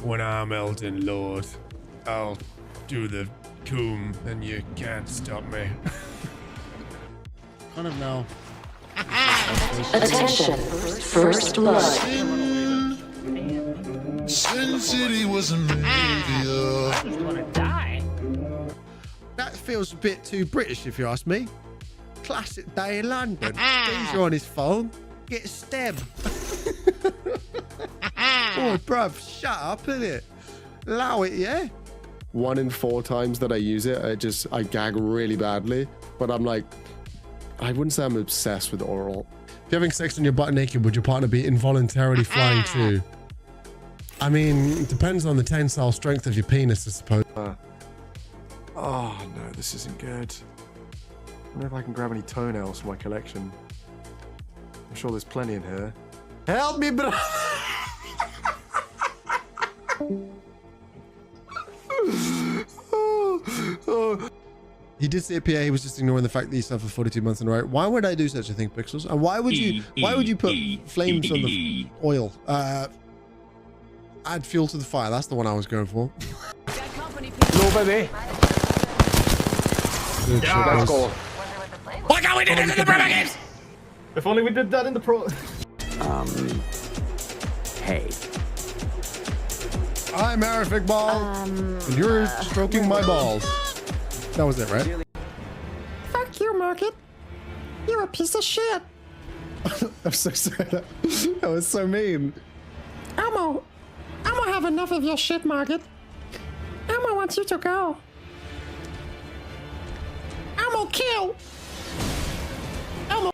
When I'm Elden Lord, I'll do the coom and you can't stop me. Kind of now. Attention, first blood. Sin City was a media. I just want to die. That feels a bit too British, if you ask me. Classic day in London. Geezer on his phone. Get stabbed. Oh, bruv, shut up, innit? Allow it, yeah? 1 in 4 times that I use it, I gag really badly. But I'm like, I wouldn't say I'm obsessed with oral. If you're having sex on your butt naked, would your partner be involuntarily flying too? I mean, it depends on the tensile strength of your penis, I suppose. Oh no, this isn't good. I wonder if I can grab any toenails for my collection. I'm sure there's plenty in here. Help me, bro! He did say PA, he was just ignoring the fact that he suffered 42 months in a row. Why would I do such a thing, Pixels? And why would you put flames on the oil? Add fuel to the fire. That's the one I was going for. No, baby. Yeah, let's go. Why can't we do this in the Pro games? If only we did that in the Pro. Hey. I'm Arif Iqbal, and you're stroking my balls. That was it, right? Fuck you, Market. You're a piece of shit. I'm so sorry. That was so mean. Elmo have enough of your shit, Market. Elmo wants you to go. Elmo, kill. Elmo.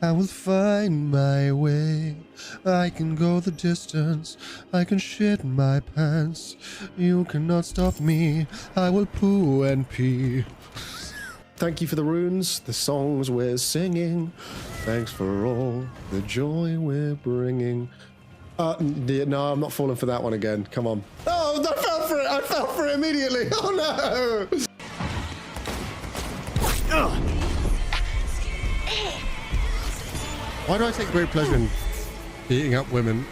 I will find my way. I can go the distance. I can shit my pants. You cannot stop me. I will poo and pee. Thank you for the runes, the songs we're singing. Thanks for all the joy we're bringing. No, I'm not falling for that one again. Come on. Oh, I fell for it. I fell for it immediately. Oh no. Why do I take great pleasure in beating up women?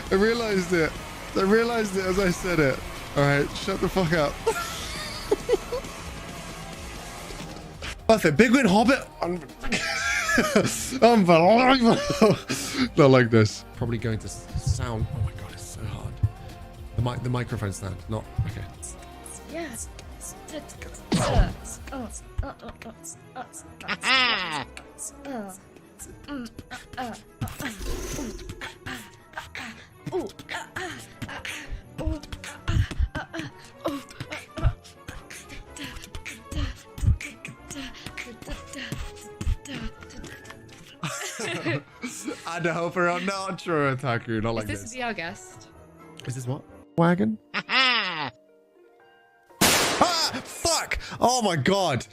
I realized it. I realized it as I said it. All right, shut the fuck up. Perfect. Big Win Hobbit. Unbelievable. Not like this. Probably going to sound. Oh my god, it's so hard. The microphone stand. Not okay. Yes. I know, for real. Not true, Taku. Not like Is this this. be our guest? Is this what? Wagon? Ah! Fuck! Oh my god!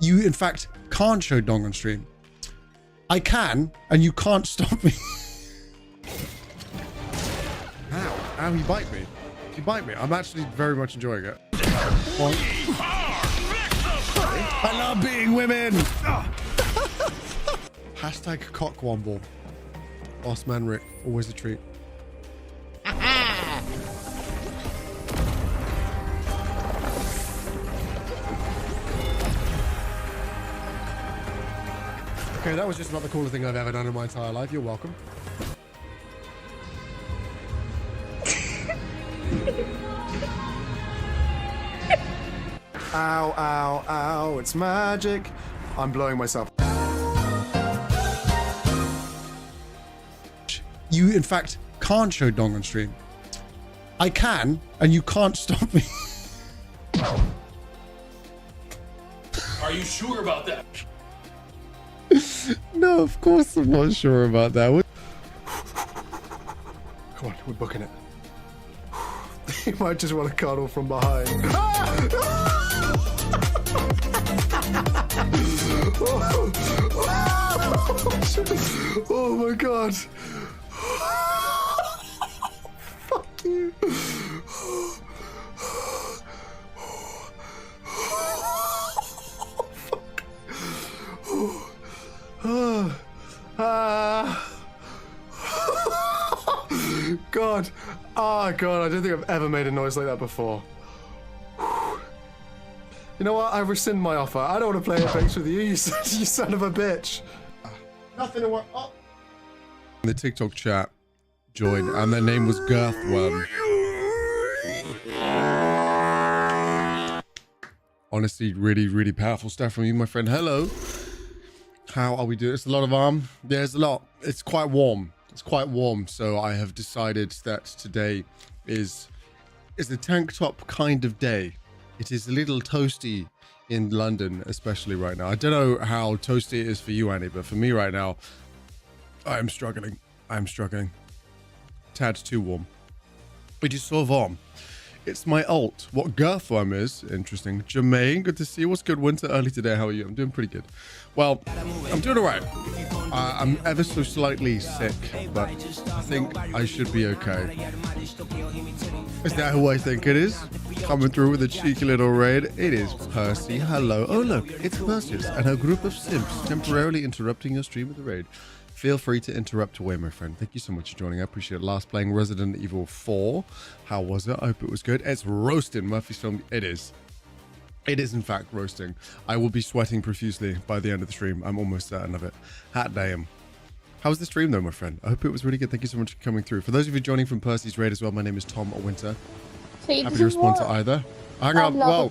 You, in fact, can't show dong on stream. I can, and you can't stop me. Ow. Ow, he bite me. He bite me. I'm actually very much enjoying it. I love beating women! Hashtag cockwomble. Boss man Rick, always a treat. Okay, that was just about the coolest thing I've ever done in my entire life. You're welcome. Ow, ow, ow. It's magic. I'm blowing myself. You, in fact, can't show dong on stream. I can, and you can't stop me. Are you sure about that? No, of course I'm not sure about that. Come on, we're booking it. You might just want to cuddle from behind. Oh my god. Fuck you. God. Oh, God. I don't think I've ever made a noise like that before. You know what? I rescind my offer. I don't want to play Apex with you, you son of a bitch. Nothing to work. Oh. The TikTok chat joined, and their name was Girthworm. Honestly, really, really powerful stuff from you, my friend. Hello. How are we doing? It's a lot of arm. There's a lot. It's quite warm. It's quite warm. So I have decided that today is a tank top kind of day. It is a little toasty in London, especially right now. I don't know how toasty it is for you, Annie, but for me right now, I am struggling. I'm struggling. Tad too warm. It is so warm. It's my alt. What Girthworm is, interesting. Jermaine, good to see you. What's good, Winter? Early today, how are you? I'm doing pretty good. Well, I'm doing all right. I'm ever so slightly sick, but I think I should be okay. Is that who I think it is? Coming through with a cheeky little raid. It is Percy. Hello. Oh, look, it's Perseus and her group of simps temporarily interrupting your stream with a raid. Feel free to interrupt away, my friend. Thank you so much for joining. I appreciate it. Last playing Resident Evil 4. How was it? I hope it was good. It's roasting. Murphy's film. It is. It is, in fact, roasting. I will be sweating profusely by the end of the stream. I'm almost certain of it. Hot damn. How was the stream, though, my friend? I hope it was really good. Thank you so much for coming through. For those of you joining from Percy's raid as well, my name is Tom Winter. See, Happy to respond to either. Hang on. Whoa.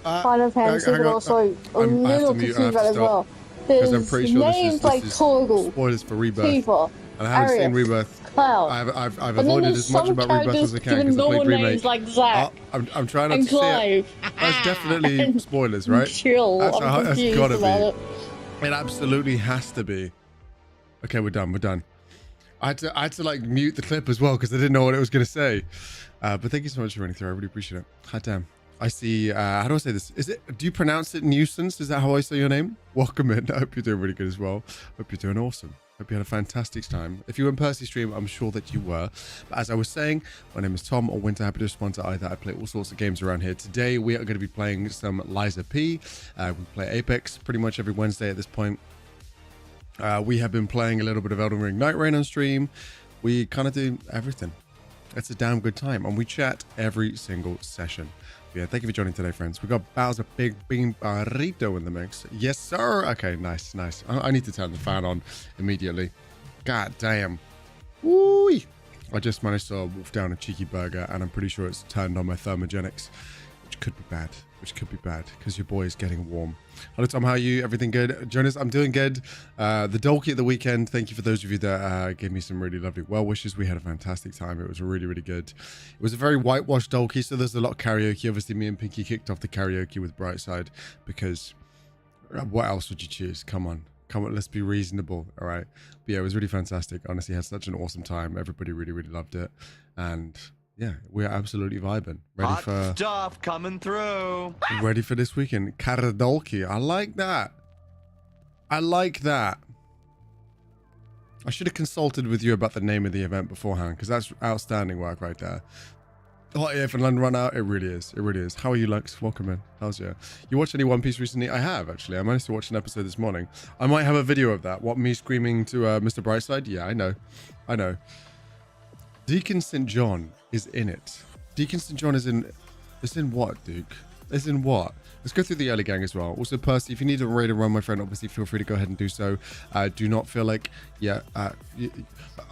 Final Fantasy, but also a little confused about as well. Because I'm pretty sure names this like is Torgal, spoilers for Rebirth. Tifa, And I haven't seen Arius, Rebirth. Cloud. I've avoided as much about Rebirth as I can because I played Remake. Like Zack I'm trying not and to say it. Clive. That's definitely spoilers, right? Chill. That's gotta about be. It absolutely has to be. Okay, we're done. We're done. I had to like mute the clip as well because I didn't know what it was going to say. But thank you so much for running through. I really appreciate it. Hot damn. I see. How do I say this? Do you pronounce it nuisance? Is that how I say your name? Welcome in. I hope you're doing really good as well. Hope you're doing awesome. Hope you had a fantastic time. If you were in Percy's stream, I'm sure that you were. But as I was saying, my name is Tom or Winter. Happy to respond to either. I play all sorts of games around here. Today, we are going to be playing some Liza P. We play Apex pretty much every Wednesday at this point. We have been playing a little bit of Elden Ring Night Rain on stream. We kind of do everything. It's a damn good time. And we chat every single session. Yeah, thank you for joining today, friends. We got Bowser Big Bean Burrito in the mix. Yes, sir. Okay, nice, nice. I need to turn the fan on immediately. God damn. Woo! I just managed to wolf down a cheeky burger, and I'm pretty sure it's turned on my thermogenics, which could be bad. Which could be bad because your boy is getting warm. Hello, Tom. How are you? Everything good? Jonas, I'm doing good. The Dolky at the weekend. Thank you for those of you that gave me some really lovely well wishes. We had a fantastic time. It was really, really good. It was a very whitewashed Dolky, so there's a lot of karaoke. Obviously, me and Pinky kicked off the karaoke with Brightside because what else would you choose? Come on. Come on, let's be reasonable. All right. But yeah, it was really fantastic. Honestly, had such an awesome time. Everybody really, really loved it. And yeah, we're absolutely vibing. Ready for stuff coming through. Ready for this weekend. Karaoke. I like that. I like that. I should have consulted with you about the name of the event beforehand because that's outstanding work right there. Oh yeah, for London Run Out, it really is. It really is. How are you, Lux? Welcome in. How's you? You watched any One Piece recently? I have, actually. I managed to watch an episode this morning. I might have a video of that. What, me screaming to Mr. Brightside? Yeah, I know. I know. Deacon St. John is in it. Deacon St. John is in what, Duke? Is in what? Let's go through the early gang as well. Also, Percy, if you need a raid and run, my friend, obviously feel free to go ahead and do so. Do not feel like, I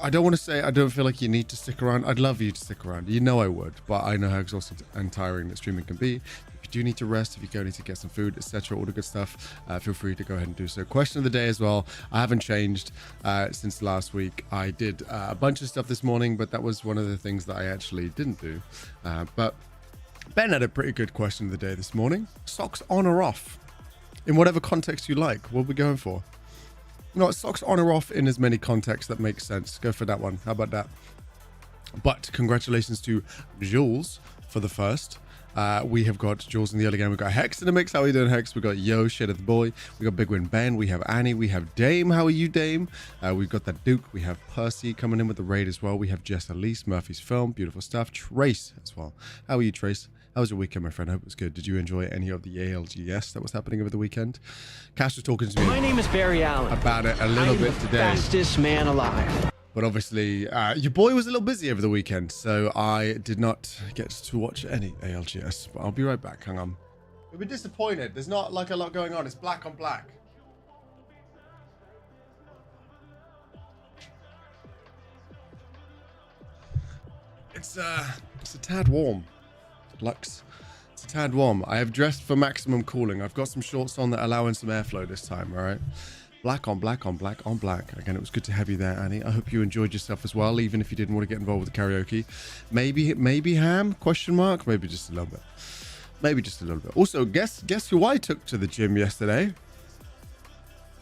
don't want to say I don't feel like you need to stick around. I'd love you to stick around. You know I would, but I know how exhausting and tiring that streaming can be. If you do need to rest, if you go need to get some food, etc., all the good stuff, feel free to go ahead and do so. Question of the day as well. I haven't changed since last week. I did a bunch of stuff this morning, but that was one of the things that I actually didn't do. But Ben had a pretty good question of the day this morning. Socks on or off? In whatever context you like. What are we going for? No, socks on or off in as many contexts that make sense. Go for that one. How about that? But congratulations to Jules for the first. We have got Jules in the early game. We've got Hex in the mix. How are you doing, Hex? We've got Yo, Shit of the Boy. We got Big Win Ben. We have Annie. We have Dame. How are you, Dame? We've got that Duke. We have Percy coming in with the raid as well. We have Jess Elise, Murphy's Film. Beautiful stuff. Trace as well. How are you, Trace? How was your weekend, my friend? I hope it was good. Did you enjoy any of the ALGS that was happening over the weekend? Cash was talking to me. My name is Barry Allen. About it a little bit today. Fastest man alive. But obviously, your boy was a little busy over the weekend, so I did not get to watch any ALGS. But I'll be right back. Hang on. You'll be disappointed. There's not like a lot going on. It's black on black. It's a tad warm. Lux. It's a tad warm. I have dressed for maximum cooling. I've got some shorts on that allow in some airflow this time, all right? Black on black on black on black. Again, it was good to have you there, Annie. I hope you enjoyed yourself as well, even if you didn't want to get involved with the karaoke. Maybe ham? Question mark? Maybe just a little bit. Maybe just a little bit. Also, guess who I took to the gym yesterday?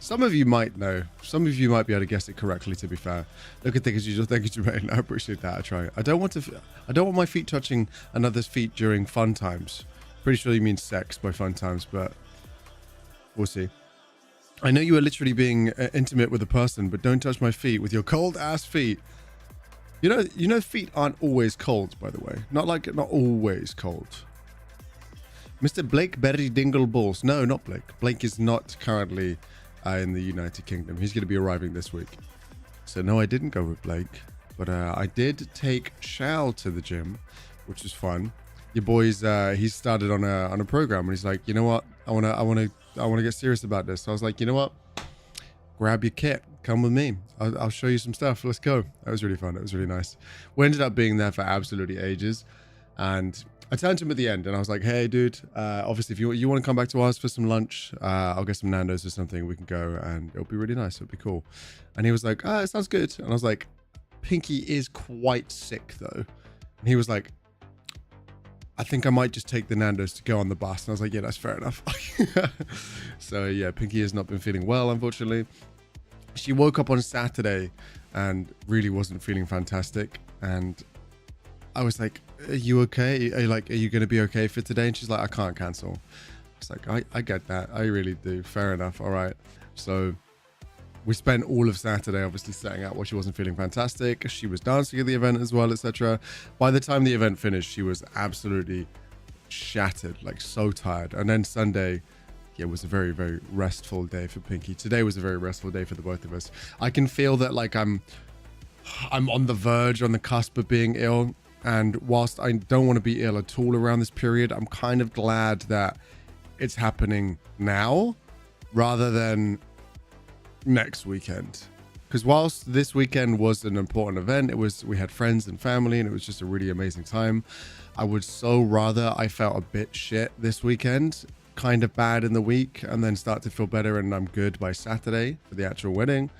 Some of you might know. Some of you might be able to guess it correctly, to be fair. Look at things as usual. Thank you, Jermaine. I appreciate that. I try. I don't want my feet touching another's feet during fun times. Pretty sure you mean sex by fun times, but we'll see. I know you are literally being intimate with a person, but don't touch my feet with your cold ass feet. You know feet aren't always cold, by the way. Not always cold. Mr. Blake Berry Dingle Balls. No, not Blake. Blake is not currently in the United Kingdom. He's going to be arriving this week. So no, I didn't go with Blake, but I did take Shal to the gym, which was fun. Your boy's he's started on a program, and he's like, you know what, I want to get serious about this. So I was like, you know what, grab your kit, come with me. I'll show you some stuff. Let's go. That was really fun. It was really nice. We ended up being there for absolutely ages, and I turned to him at the end and I was like, hey, dude, obviously, if you want to come back to us for some lunch, I'll get some Nando's or something. We can go and it'll be really nice. It'll be cool. And he was like, it sounds good. And I was like, Pinky is quite sick, though. And he was like, I think I might just take the Nando's to go on the bus. And I was like, yeah, that's fair enough. So, yeah, Pinky has not been feeling well, unfortunately. She woke up on Saturday and really wasn't feeling fantastic. And I was like, are you okay? Are you going to be okay for today? And she's like, I can't cancel. I was like, I get that. I really do. Fair enough. All right. So we spent all of Saturday obviously setting out why she wasn't feeling fantastic. She was dancing at the event as well, etc. By the time the event finished, she was absolutely shattered, like so tired. And then Sunday, yeah, was a very, very restful day for Pinky. Today was a very restful day for the both of us. I can feel that like I'm on the verge, on the cusp of being ill. And whilst I don't want to be ill at all around this period, I'm kind of glad that it's happening now rather than next weekend. Because whilst this weekend was an important event, we had friends and family and it was just a really amazing time. I would so rather I felt a bit shit this weekend, kind of bad in the week, and then start to feel better and I'm good by Saturday for the actual wedding,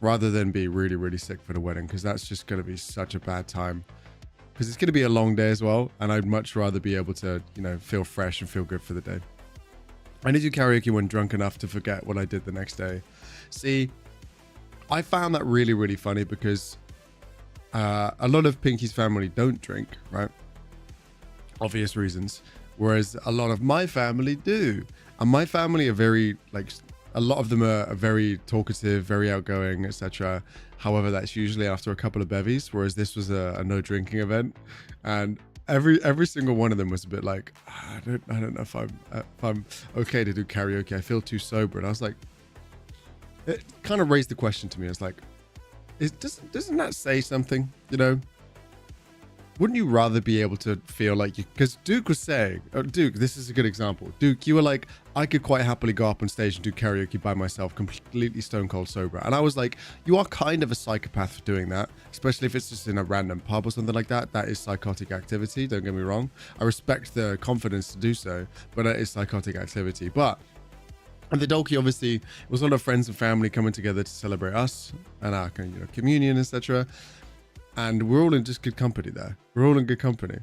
rather than be really, really sick for the wedding, because that's just going to be such a bad time. Because it's going to be a long day as well, and I'd much rather be able to, feel fresh and feel good for the day. I need to do karaoke when drunk enough to forget what I did the next day. See, I found that really, really funny because a lot of Pinky's family don't drink, right? Obvious reasons. Whereas a lot of my family do. And my family are very, a lot of them are very talkative, very outgoing, etc. However, that's usually after a couple of bevies, whereas this was a no drinking event, and every single one of them was a bit like, I don't know if I'm okay to do karaoke. I feel too sober. And I was like, it kind of raised the question to me. I was like, doesn't that say something? Wouldn't you rather be able to feel like you, because Duke was saying, Duke, this is a good example. Duke, you were like, I could quite happily go up on stage and do karaoke by myself, completely stone cold sober. And I was like, you are kind of a psychopath for doing that, especially if it's just in a random pub or something like that. That is psychotic activity. Don't get me wrong. I respect the confidence to do so, but it is psychotic activity. But and the Dolky, obviously, it was a lot of friends and family coming together to celebrate us and our communion, etc. And we're all in just good company there. We're all in good company.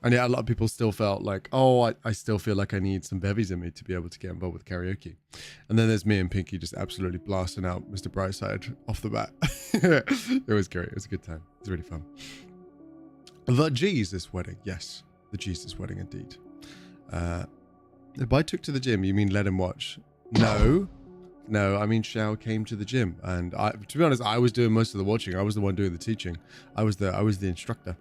And yeah, a lot of people still felt like, oh, I still feel like I need some bevies in me to be able to get involved with karaoke. And then there's me and Pinky just absolutely blasting out Mr. Brightside off the bat. It was great. It was a good time. It was really fun. The G's this wedding. Yes. The Jesus wedding indeed. If I took to the gym, you mean let him watch? No. No, I mean Xiao came to the gym, and to be honest, I was doing most of the watching. I was the one doing the teaching. I was the instructor.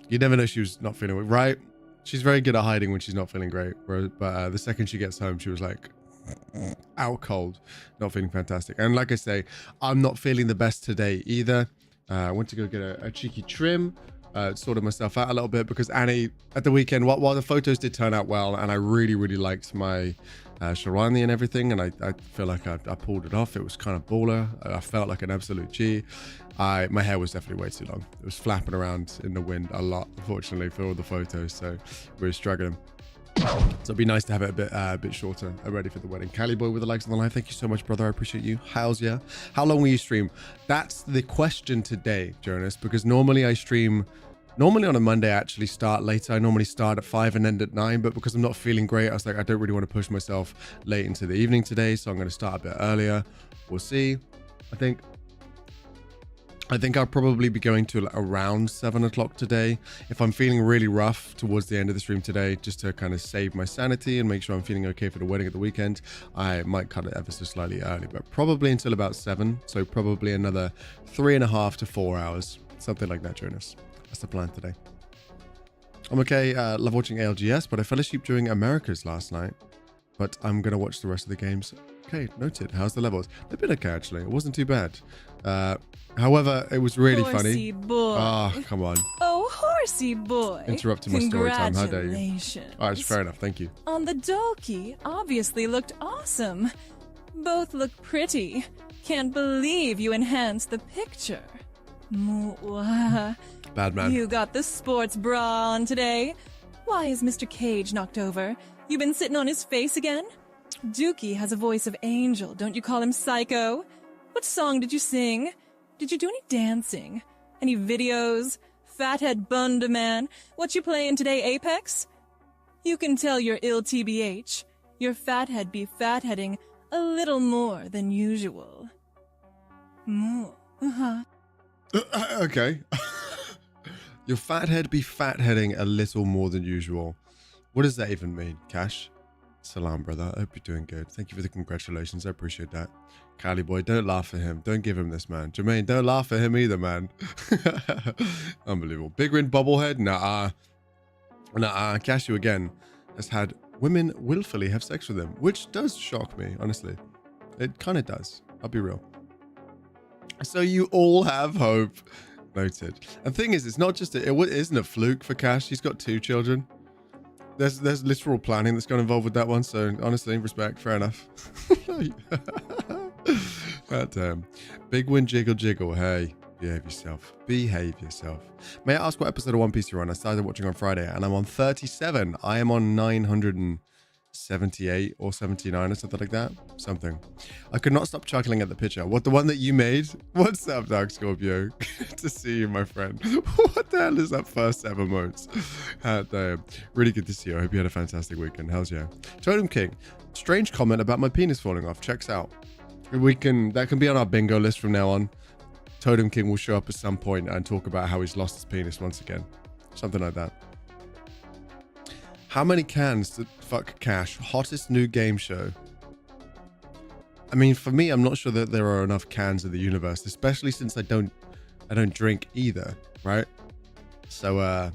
You never know she was not feeling right. She's very good at hiding when she's not feeling great. But the second she gets home, she was like out cold, not feeling fantastic. And like I say, I'm not feeling the best today either. I went to go get a cheeky trim. Sorted myself out a little bit because Annie at the weekend, while the photos did turn out well, and I really liked my Sharani and everything, and I feel like I pulled it off. It was kind of baller. I felt like an absolute G. My hair was definitely way too long. It was flapping around in the wind a lot, unfortunately, for all the photos, so we were struggling. So it'd be nice to have it a bit shorter, ready for the wedding. Cali Boy with the likes on the live. Thank you so much, brother. I appreciate you. How's ya? How long will you stream? That's the question today, Jonas, because normally I stream. Normally on a Monday, I actually start later. I normally start at 5 and end at 9, but because I'm not feeling great, I was like, I don't really want to push myself late into the evening today, so I'm going to start a bit earlier. We'll see. I think I'll probably be going to around 7 o'clock today. If I'm feeling really rough towards the end of the stream today, just to kind of save my sanity and make sure I'm feeling okay for the wedding at the weekend, I might cut it ever so slightly early, but probably until about 7. So probably another 3.5 to 4 hours, something like that, Jonas. That's the plan today. I'm okay. Love watching ALGS, but I fell asleep during Americas last night. But I'm going to watch the rest of the games. Okay, noted. How's the levels? They've been okay, actually. It wasn't too bad. However, it was really funny. Boy. Oh, come on. Oh, horsey boy. Interrupting my story time. How dare you? All right, fair enough. Thank you. On the donkey obviously looked awesome. Both look pretty. Can't believe you enhanced the picture. Bad man. You got the sports bra on today. Why is Mr. Cage knocked over? You been sitting on his face again? Dookie has a voice of angel. Don't you call him psycho? What song did you sing? Did you do any dancing? Any videos? Fathead Bunda Man? What you playing today, Apex? You can tell you're ill TBH. Your fathead be fatheading a little more than usual. Okay. Your fathead be fatheading a little more than usual. What does that even mean, Cash? Salam, brother. I hope you're doing good. Thank you for the congratulations. I appreciate that. Cali Boy, don't laugh at him. Don't give him this, man. Jermaine, don't laugh at him either, man. Unbelievable. Big Win bobblehead? Nah. Cashew again has had women willfully have sex with him, which does shock me, honestly. It kind of does. I'll be real. So you all have hope. Noted. And the thing is, it's not just it isn't a fluke for Cash. He's got 2 children. There's literal planning that's got involved with that one. So honestly, respect. Fair enough. God damn. Big Win jiggle jiggle. Hey, behave yourself. Behave yourself. May I ask what episode of One Piece you're on? I started watching on Friday and I'm on 37. I am on 978 or 79 or something like that. Something. I could not stop chuckling at the picture. What, the one that you made? What's up, Dark Scorpio? Good to see you, my friend. What the hell is that first ever emotes? Damn. Really good to see you. I hope you had a fantastic weekend. How's you? Totem King. Strange comment about my penis falling off. Checks out. That can be on our bingo list from now on. Totem King will show up at some point and talk about how he's lost his penis once again. Something like that. How many cans to fuck Cash? Hottest new game show. I mean, for me, I'm not sure that there are enough cans in the universe, especially since I don't drink either, right? So I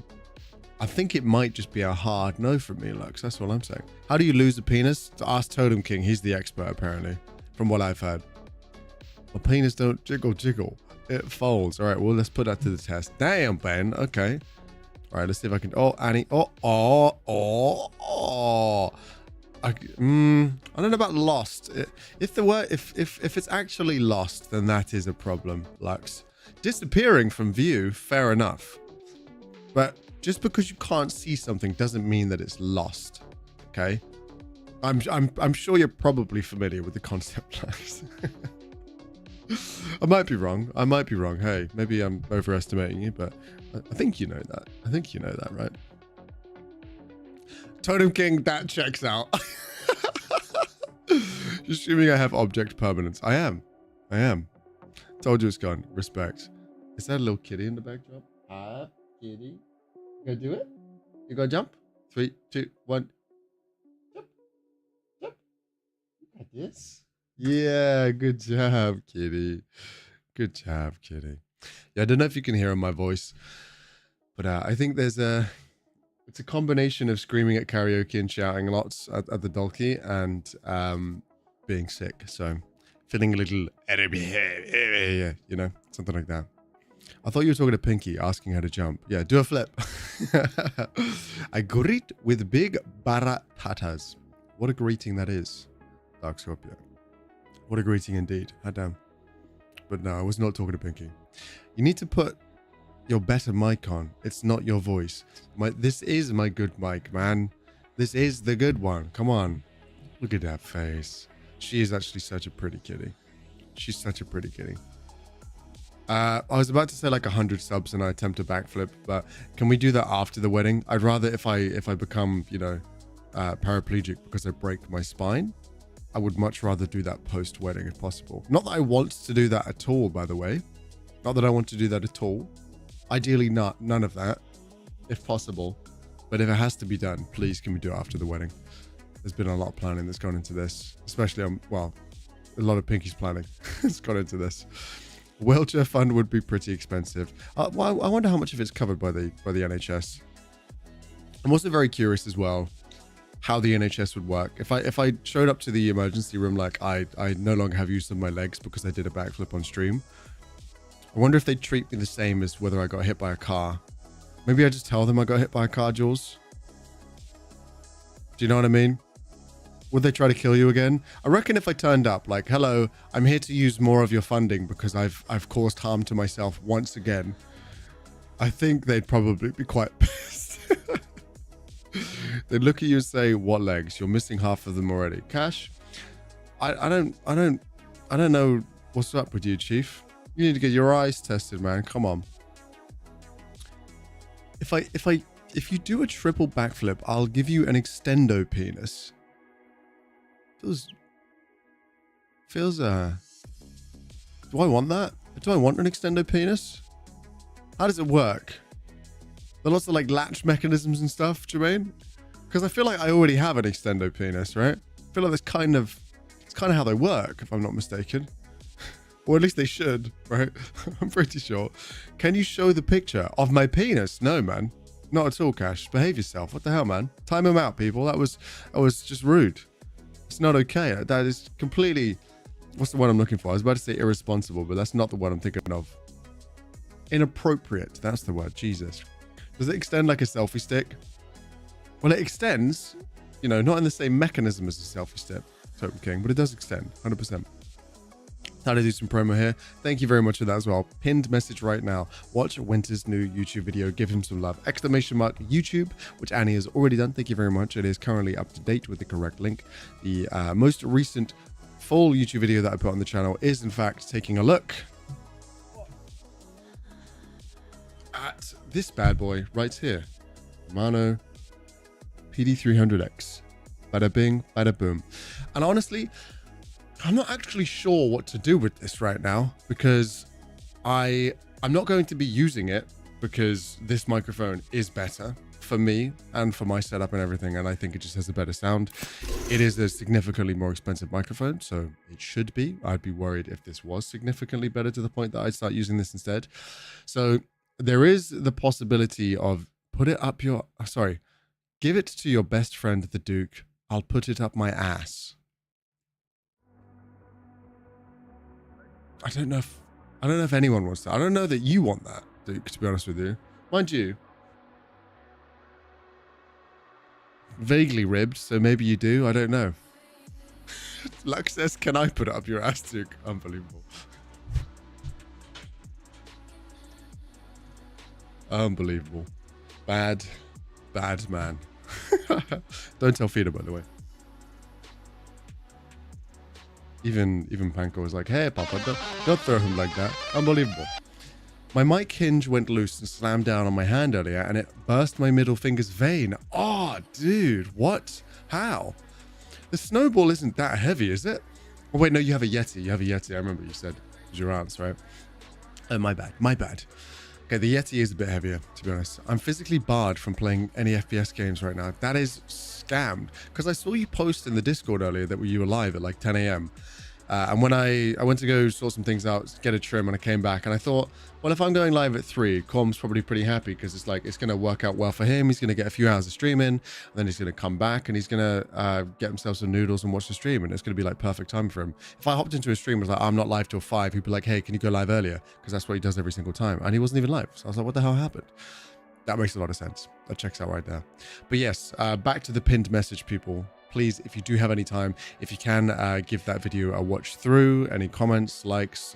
think it might just be a hard no from me, Lux. That's what I'm saying. How do you lose a penis? To ask Totem King. He's the expert, apparently, from what I've heard. My penis don't jiggle. It folds. All right, well, let's put that to the test. Damn, Ben. Okay. All right, let's see if I can. Oh, Annie. I don't know about lost. If it's actually lost, then that is a problem, Lux. Disappearing from view, fair enough. But just because you can't see something doesn't mean that it's lost. Okay. I'm sure you're probably familiar with the concept, Lux. I might be wrong. Hey, maybe I'm overestimating you, but I think you know that. Right? Totem King, that checks out. Just assuming I have object permanence. I am. Told you it's gone. Respect. Is that a little kitty in the backdrop? Kitty. You gonna do it? You gonna jump? 3, 2, 1. Jump. Jump. Like this. Yeah, good job, kitty. Good job, kitty. Yeah, I don't know if you can hear in my voice, but I think it's a combination of screaming at karaoke and shouting lots at the donkey and being sick. So feeling a little, you know, something like that. I thought you were talking to Pinky, asking her to jump. Yeah, do a flip. I greet with big baratatas. What a greeting that is, Dark Scorpio. What a greeting indeed. Hot damn. But no, I was not talking to Pinky. You need to put your better mic on. It's not your voice. This is my good mic, man. This is the good one. Come on. Look at that face. She is actually such a pretty kitty. She's such a pretty kitty. I was about to say like 100 subs and I attempt a backflip, but can we do that after the wedding? I'd rather if I become, you know, paraplegic because I break my spine, I would much rather do that post-wedding if possible. Not that I want to do that at all, by the way. Not that I want to do that at all. Ideally not, none of that, if possible. But if it has to be done, please can we do it after the wedding? There's been a lot of planning that's gone into this, especially well, a lot of Pinky's planning has gone into this. Wheelchair fund would be pretty expensive. Well, I wonder how much of it's covered by the NHS. I'm also very curious as well how the NHS would work. If I showed up to the emergency room like I no longer have use of my legs because I did a backflip on stream, I wonder if they'd treat me the same as whether I got hit by a car. Maybe I just tell them I got hit by a car, Jules. Do you know what I mean? Would they try to kill you again? I reckon if I turned up like, hello, I'm here to use more of your funding because I've caused harm to myself once again, I think they'd probably be quite pissed. They'd look at you and say, what legs? You're missing half of them already. Cash, I don't know what's up with you, Chief. You need to get your eyes tested, man. Come on. If you do a triple backflip, I'll give you an extendo penis. Feels do I want that? Do I want an extendo penis? How does it work? There are lots of like latch mechanisms and stuff, Jermaine? Because I feel like I already have an extendo penis, right? I feel like it's kind of how they work, if I'm not mistaken. Or at least they should, right? I'm pretty sure. Can you show the picture of my penis? No, man. Not at all, Cash. Behave yourself. What the hell, man? Time him out, people. That was just rude. It's not okay. That is completely... What's the word I'm looking for? I was about to say irresponsible, but that's not the word I'm thinking of. Inappropriate. That's the word. Jesus. Does it extend like a selfie stick? Well, it extends, you know, not in the same mechanism as a selfie stick, Totem King, but it does extend, 100%. How to do some promo here. Thank you very much for that as well. Pinned message right now. Watch Winter's new YouTube video. Give him some love. ! YouTube, which Annie has already done. Thank you very much. It is currently up to date with the correct link. The most recent full YouTube video that I put on the channel is in fact taking a look at this bad boy right here. Mano PD300X. Bada bing, bada boom. And honestly, I'm not actually sure what to do with this right now because I'm not going to be using it because this microphone is better for me and for my setup and everything, and I think it just has a better sound. It is a significantly more expensive microphone, so it should be. I'd be worried if this was significantly better to the point that I'd start using this instead. So there is the possibility of give it to your best friend, the Duke. I'll put it up my ass. I don't know if anyone wants that. I don't know that you want that, Duke, to be honest with you. Mind you, vaguely ribbed, so maybe you do. I don't know. Lux says, can I put it up your ass, Duke? Unbelievable. Unbelievable. Bad man. Don't tell Fida, by the way. Even Panko was like, hey, Papa, don't throw him like that. Unbelievable. My mic hinge went loose and slammed down on my hand earlier, and it burst my middle finger's vein. Oh, dude, what? How? The snowball isn't that heavy, is it? Oh, wait, no, you have a Yeti. I remember you said it was your aunt's, right? Oh, my bad. Okay, the Yeti is a bit heavier, to be honest. I'm physically barred from playing any FPS games right now. That is scammed. Because I saw you post in the Discord earlier that you were live at like 10 a.m. And when I went to go sort some things out, get a trim, and I came back and I thought, well, if I'm going live at 3, Corm's probably pretty happy because it's like, it's going to work out well for him. He's going to get a few hours of streaming, and then he's going to come back and he's going to get himself some noodles and watch the stream. And it's going to be like perfect time for him. If I hopped into a stream and was like, I'm not live till 5, he'd be like, hey, can you go live earlier? Because that's what he does every single time. And he wasn't even live. So I was like, what the hell happened? That makes a lot of sense. That checks out right there. But yes, back to the pinned message, people. Please, if you do have any time, if you can, give that video a watch through. Any comments, likes,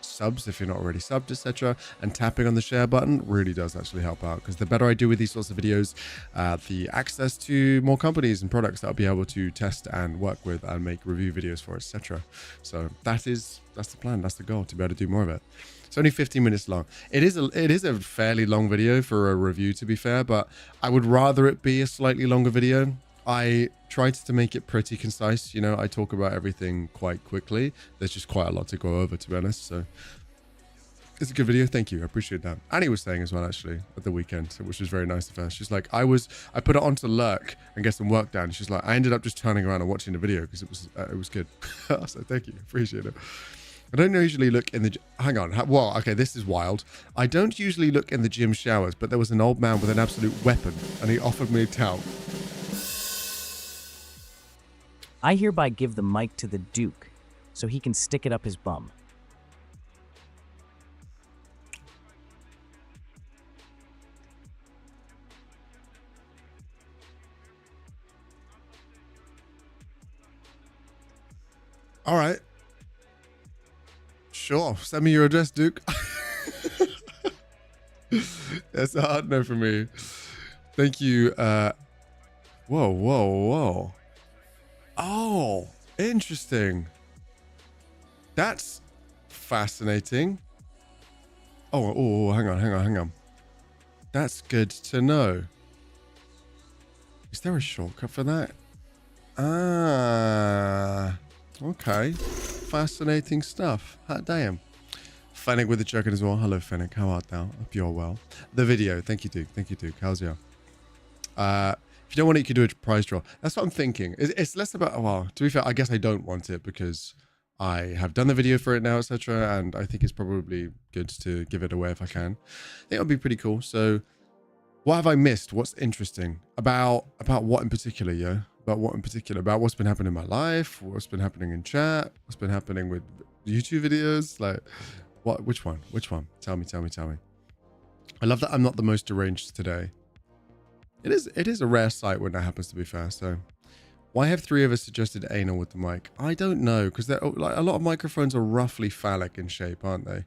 subs if you're not already subbed, etc. And tapping on the share button really does actually help out, because the better I do with these sorts of videos, the access to more companies and products that I'll be able to test and work with and make review videos for, etc. So that's the plan. That's the goal, to be able to do more of it. It's only 15 minutes long. It is a fairly long video for a review, to be fair, but I would rather it be a slightly longer video. I tried to make it pretty concise. You know, I talk about everything quite quickly. There's just quite a lot to go over, to be honest. So it's a good video. Thank you. I appreciate that. Annie was saying as well, actually, at the weekend, which was very nice of her. She's like, I put it on to lurk and get some work done. She's like, I ended up just turning around and watching the video because it was good. So thank you. Appreciate it. I don't usually look in the... Hang on. Well, okay, this is wild. I don't usually look in the gym showers, but there was an old man with an absolute weapon, and he offered me a towel. I hereby give the mic to the Duke, so he can stick it up his bum. All right. Sure. Send me your address, Duke. That's a hard no for me. Thank you. Whoa. Oh, interesting. That's fascinating. Oh, hang on. That's good to know. Is there a shortcut for that? Ah, okay. Fascinating stuff. Hot damn. Fennec with the chicken as well. Hello, Fennec. How art thou? Hope you're well. The video. Thank you, Duke. How's you? If you don't want it, you can do a prize draw. That's what I'm thinking. It's less about, well, to be fair, I guess I don't want it because I have done the video for it now, etc. And I think it's probably good to give it away if I can. I think it would be pretty cool. So what have I missed? What's interesting? About what in particular, yeah? About what in particular? About what's been happening in my life? What's been happening in chat? What's been happening with YouTube videos? Like, what? Which one? Tell me. I love that I'm not the most deranged today. It is a rare sight when that happens, to be fair. So why have 3 of us suggested anal with the mic? I don't know, because like a lot of microphones are roughly phallic in shape, aren't they?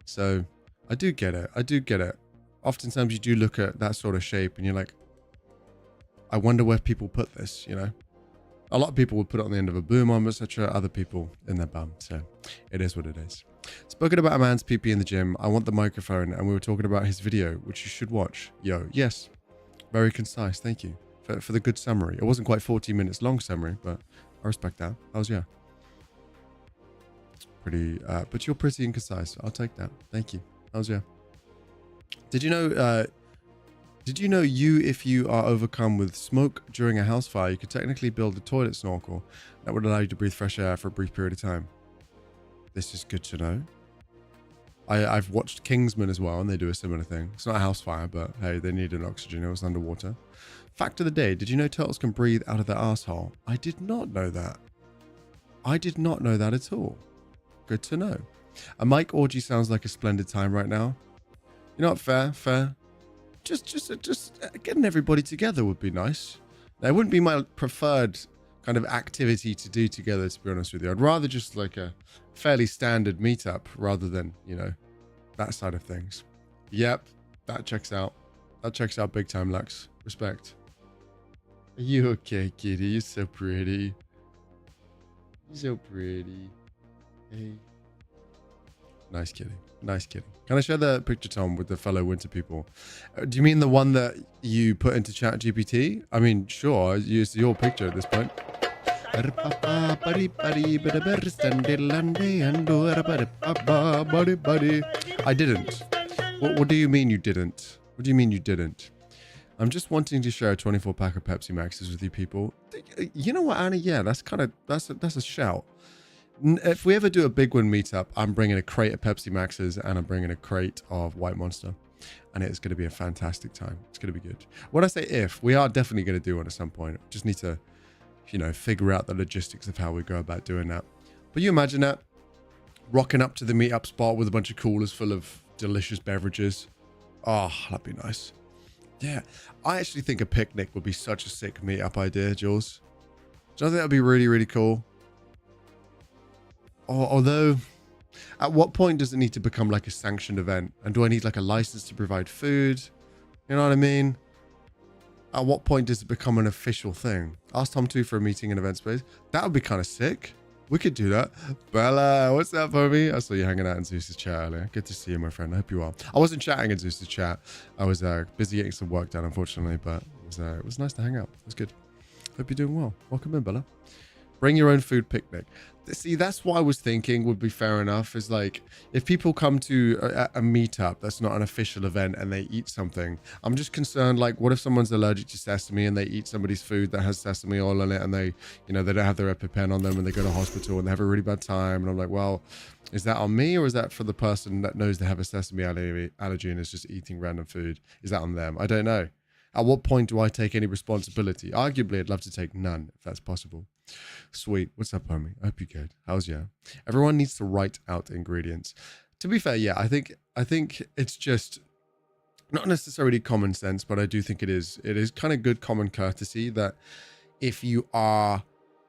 So I do get it. Oftentimes you do look at that sort of shape and you're like, I wonder where people put this, you know? A lot of people would put it on the end of a boom arm, etc. Other people in their bum. So it is what it is. Spoken about a man's pee-pee in the gym. I want the microphone, and we were talking about his video, which you should watch. Yes. Very concise. Thank you for the good summary. It wasn't quite 40 minutes long summary, but I respect that. How's you? Pretty, but you're pretty and concise. I'll take that. Thank you. How's you? Did you know if you are overcome with smoke during a house fire, you could technically build a toilet snorkel that would allow you to breathe fresh air for a brief period of time? This is good to know. I've watched Kingsman as well, and they do a similar thing. It's not a house fire, but hey, they needed oxygen. It was underwater. Fact of the day, did you know turtles can breathe out of their asshole? I did not know that. I did not know that at all. Good to know. A mic orgy sounds like a splendid time right now. You know what? Fair. Just getting everybody together would be nice. That wouldn't be my preferred kind of activity to do together, to be honest with you. I'd rather just like a fairly standard meetup rather than, you know, that side of things. Yep, that checks out. That checks out big time, Lux. Respect. Are you okay, kitty? You're so pretty. You're so pretty. Hey. Nice kitty. Nice kitty. Can I share the picture, Tom, with the fellow winter people? Do you mean the one that you put into chat GPT? I mean, sure. It's your picture at this point. I didn't. What do you mean you didn't? What do you mean you didn't? I'm just wanting to share a 24-pack of Pepsi Maxes with you people. You know what, Annie? Yeah, that's a shout. If we ever do a big one meetup, I'm bringing a crate of Pepsi Maxes and I'm bringing a crate of White Monster. And it's going to be a fantastic time. It's going to be good. When I say if, we are definitely going to do one at some point. Just need to, you know, figure out the logistics of how we go about doing that. But you imagine that? Rocking up to the meetup spot with a bunch of coolers full of delicious beverages. Oh, that'd be nice. Yeah, I actually think a picnic would be such a sick meetup idea, Jules. Do you think that'd be really, really cool? Although, at what point does it need to become like a sanctioned event? And do I need like a license to provide food? You know what I mean? At what point does it become an official thing? Ask Tom 2 for a meeting in event space. That would be kind of sick. We could do that. Bella, what's up, homie? I saw you hanging out in Zeus's chat earlier. Good to see you, my friend. I hope you are. I wasn't chatting in Zeus's chat. I was busy getting some work done, unfortunately, but it was nice to hang out. It was good. Hope you're doing well. Welcome in, Bella. Bring your own food picnic. See, that's what I was thinking would be fair enough. Is like, if people come to a meetup that's not an official event and they eat something, I'm just concerned, like, what if someone's allergic to sesame and they eat somebody's food that has sesame oil in it and they, you know, they don't have their EpiPen on them and they go to hospital and they have a really bad time. And I'm like, well, is that on me or is that for the person that knows they have a sesame allergy and is just eating random food? Is that on them? I don't know. At what point do I take any responsibility? Arguably, I'd love to take none, if that's possible. Sweet. What's up, homie? I hope you're good. How's ya? Everyone needs to write out ingredients. To be fair, yeah, I think it's just not necessarily common sense, but I do think it is kind of good common courtesy that if you are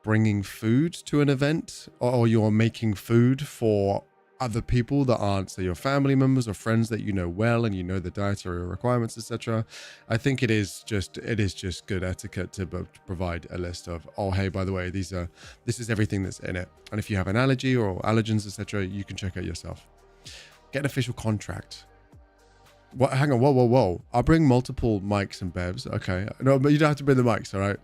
bringing food to an event or you're making food for other people that aren't, say, your family members or friends that you know well and you know the dietary requirements, etc. I think it is just good etiquette to provide a list of, oh, hey, by the way, this is everything that's in it, and if you have an allergy or allergens, etc., you can check it yourself. Get an official contract. What? Hang on, whoa! I'll bring multiple mics and bevs. Okay, no, but you don't have to bring the mics. All right,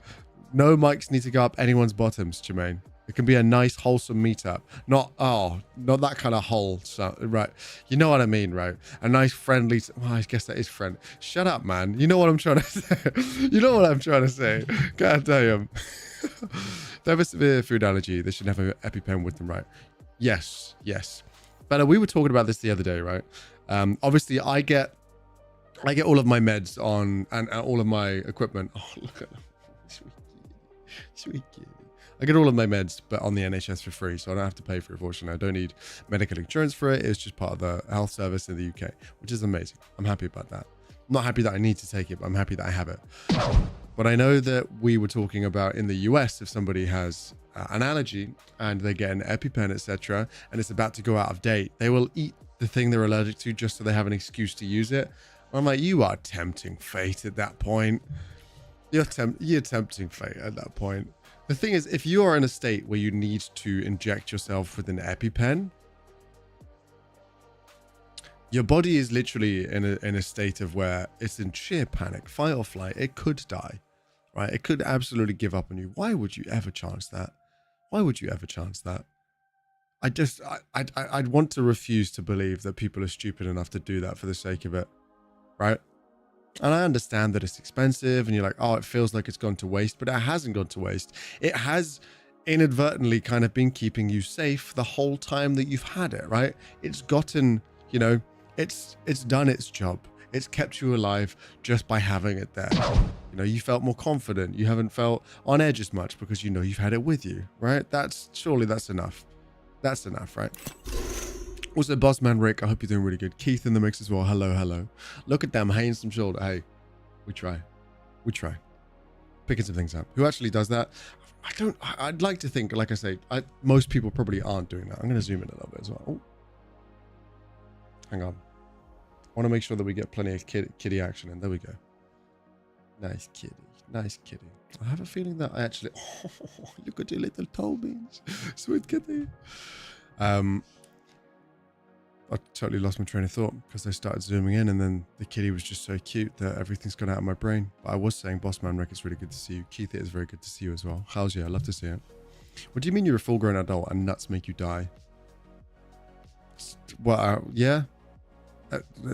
no mics need to go up anyone's bottoms, Jermaine. It can be a nice, wholesome meetup. Not that kind of whole stuff, right? You know what I mean, right? A nice, friendly... Well, I guess that is friend. Shut up, man. You know what I'm trying to say. You know what I'm trying to say. God damn. They have a severe food allergy. They should have an EpiPen with them, right? Yes. But we were talking about this the other day, right? Obviously, I get all of my meds on and all of my equipment. Oh, look at them. Sweet kitty. I get all of my meds, but on the NHS for free, so I don't have to pay for it, fortunately. I don't need medical insurance for it. It's just part of the health service in the UK, which is amazing. I'm happy about that. I'm not happy that I need to take it, but I'm happy that I have it. But I know that we were talking about in the US, if somebody has an allergy and they get an EpiPen, etc., and it's about to go out of date, they will eat the thing they're allergic to just so they have an excuse to use it. I'm like, you are tempting fate at that point. You're tempting fate at that point. The thing is, if you are in a state where you need to inject yourself with an EpiPen, your body is literally in a state of where it's in sheer panic, fight or flight. It could die, right? It could absolutely give up on you. Why would you ever chance that? Why would you ever chance that? I'd want to refuse to believe that people are stupid enough to do that for the sake of it, right? And I understand that it's expensive and you're like, oh, it feels like it's gone to waste, but it hasn't gone to waste. It has inadvertently kind of been keeping you safe the whole time that you've had it, right? It's gotten, you know, it's done its job. It's kept you alive just by having it there. You know, you felt more confident. You haven't felt on edge as much because you know you've had it with you, right? Surely that's enough. That's enough, right? Also, Bossman Rick, I hope you're doing really good. Keith in the mix as well. Hello. Look at them, handsome shoulder. Hey, we try. Picking some things up. Who actually does that? I'd like to think, like I say, most people probably aren't doing that. I'm going to zoom in a little bit as well. Oh. Hang on. I want to make sure that we get plenty of kitty action in. There we go. Nice kitty. I have a feeling that I actually... Oh, look at your little toe beans. Sweet kitty. I totally lost my train of thought because I started zooming in and then the kitty was just so cute that everything's gone out of my brain. But I was saying, Bossman Rick, it's really good to see you. Keith, it is very good to see you as well. How's you? I love to see it. What do you mean you're a full-grown adult and nuts make you die? Well, yeah.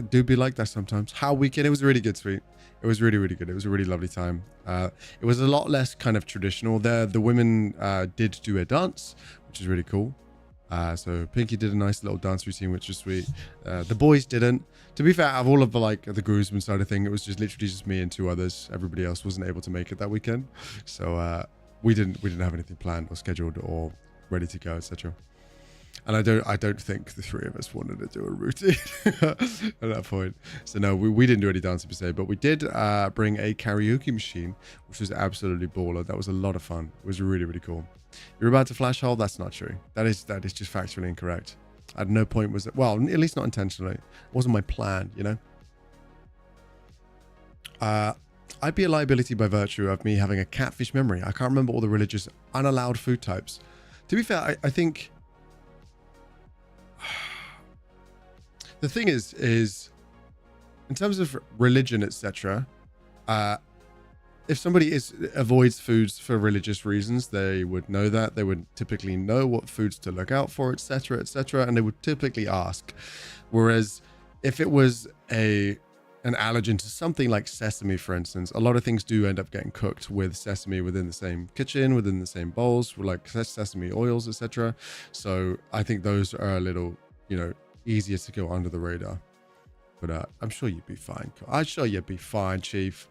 do be like that sometimes. How weekend? It was really good, sweet. It was really, really good. It was a really lovely time. It was a lot less kind of traditional there. The women did do a dance, which is really cool. So Pinky did a nice little dance routine, which was sweet. The boys didn't. To be fair, out of all of the like the groomsmen side of thing, it was just literally just me and 2 others. Everybody else wasn't able to make it that weekend, so we didn't have anything planned or scheduled or ready to go, etc. And I don't think the 3 of us wanted to do a routine at that point. So no, we didn't do any dancing per se, but we did bring a karaoke machine, which was absolutely baller. That was a lot of fun. It was really, really cool. You're about to flash hole? That's not true. That is just factually incorrect. At no point was it, well, at least not intentionally. It wasn't my plan, you know? I'd be a liability by virtue of me having a catfish memory. I can't remember all the religious unallowed food types. To be fair, I think the thing is in terms of religion, etc., if somebody avoids foods for religious reasons, they would know that. They would typically know what foods to look out for, etc., etc., and they would typically ask. Whereas if it was an allergen to something like sesame, for instance, a lot of things do end up getting cooked with sesame within the same kitchen, within the same bowls, like sesame oils, etc. So I think those are a little, easier to go under the radar. But I'm sure you'd be fine. I'm sure you'd be fine, Chief.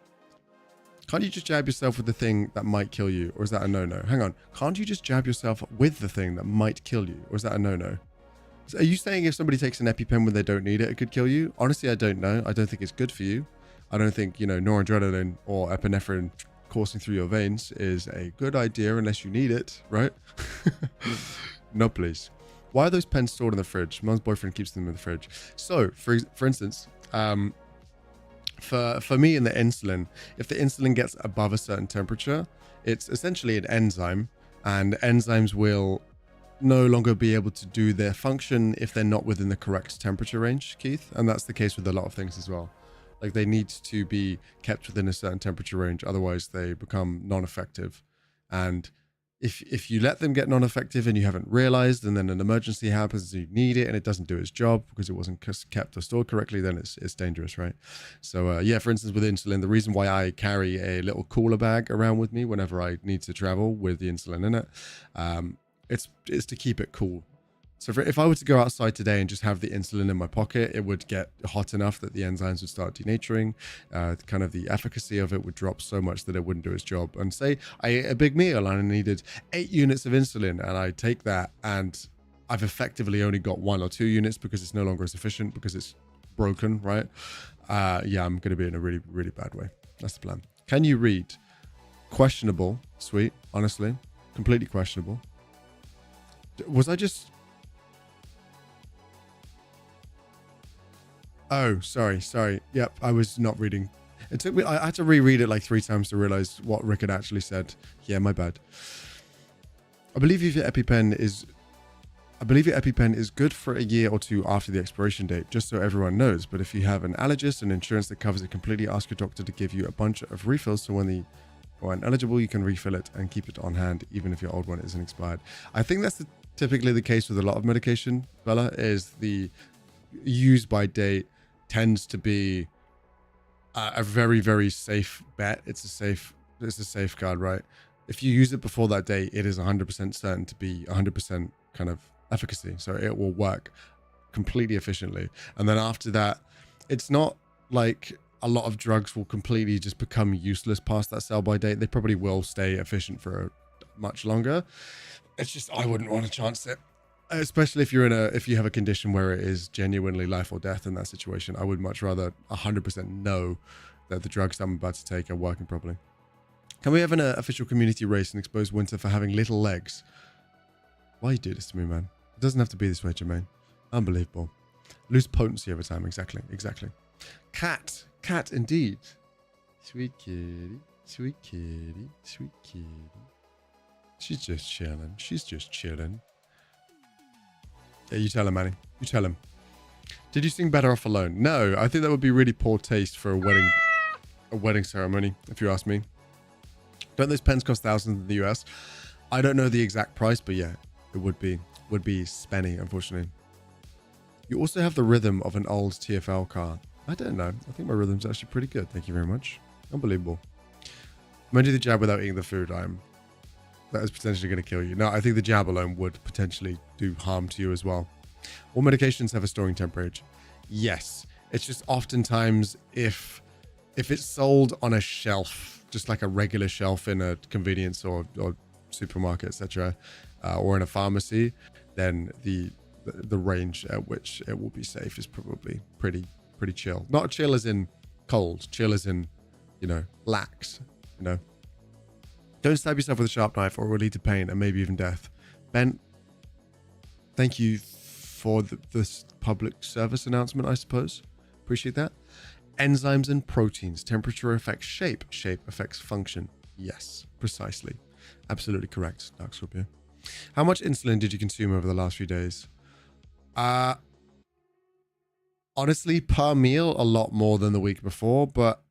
Can't you just jab yourself with the thing that might kill you? Or is that a no-no? Hang on. Can't you just jab yourself with the thing that might kill you? Or is that a no-no? So are you saying if somebody takes an EpiPen when they don't need it, it could kill you? Honestly, I don't know. I don't think it's good for you. I don't think, noradrenaline or epinephrine coursing through your veins is a good idea unless you need it, right? No, please. Why are those pens stored in the fridge? Mom's boyfriend keeps them in the fridge. So, for instance, for me in the insulin, if the insulin gets above a certain temperature, it's essentially an enzyme, and enzymes will no longer be able to do their function if they're not within the correct temperature range, Keith. And that's the case with a lot of things as well. Like they need to be kept within a certain temperature range, otherwise they become non-effective. And if you let them get non-effective and you haven't realized, and then an emergency happens and you need it and it doesn't do its job because it wasn't kept or stored correctly, then it's dangerous, right? So yeah, for instance, with insulin, the reason why I carry a little cooler bag around with me whenever I need to travel with the insulin in it, it's to keep it cool. So if I were to go outside today and just have the insulin in my pocket, it would get hot enough that the enzymes would start denaturing. Kind of the efficacy of it would drop so much that it wouldn't do its job. And say I ate a big meal and I needed 8 units of insulin, and I take that and I've effectively only got 1 or 2 units because it's no longer sufficient because it's broken, right? Yeah, I'm going to be in a really, really bad way. That's the plan. Can you read? Questionable, sweet, honestly. Completely questionable. Was I just... Oh, sorry. Yep, I was not reading. It took me, I had to reread it like 3 times to realize what Rick had actually said. Yeah, my bad. I believe your EpiPen is good for a year or 2 after the expiration date, just so everyone knows. But if you have an allergist and insurance that covers it completely, ask your doctor to give you a bunch of refills so when eligible, you can refill it and keep it on hand, even if your old one isn't expired. I think that's typically the case with a lot of medication, Bella, is the use by date tends to be a very, very safe bet. It's a safeguard, right? If you use it before that date, it is 100% certain to be 100% kind of efficacy. So it will work completely efficiently. And then after that, it's not like a lot of drugs will completely just become useless past that sell by date. They probably will stay efficient for much longer. It's just, I wouldn't want to chance it. Especially if you have a condition where it is genuinely life or death in that situation. I would much rather 100% know that the drugs that I'm about to take are working properly. Can we have an official community race and expose Winter for having little legs? Why you do this to me, man? It doesn't have to be this way, Jermaine. Unbelievable. Lose potency over time. Exactly. Cat indeed. Sweet kitty. She's just chilling. Yeah, you tell him, Manny. You tell him. Did you sing Better Off Alone? No, I think that would be really poor taste for a wedding ceremony, if you ask me. Don't those pens cost thousands in the US? I don't know the exact price, but yeah, it would be spenny, unfortunately. You also have the rhythm of an old TFL car. I don't know. I think my rhythm's actually pretty good. Thank you very much. Unbelievable. I'm going to do the jab without eating the food. That is potentially going to kill you. No, I think the jab alone would potentially do harm to you as well. All medications have a storing temperature. Yes. It's just oftentimes if it's sold on a shelf, just like a regular shelf in a convenience or supermarket, etc., or in a pharmacy, then the range at which it will be safe is probably pretty chill. Not chill as in cold, chill as in, lax, Don't stab yourself with a sharp knife or it will lead to pain and maybe even death. Ben, thank you for this public service announcement, I suppose. Appreciate that. Enzymes and proteins. Temperature affects shape. Shape affects function. Yes, precisely. Absolutely correct, Dark Scorpio. How much insulin did you consume over the last few days? Honestly, per meal, a lot more than the week before. But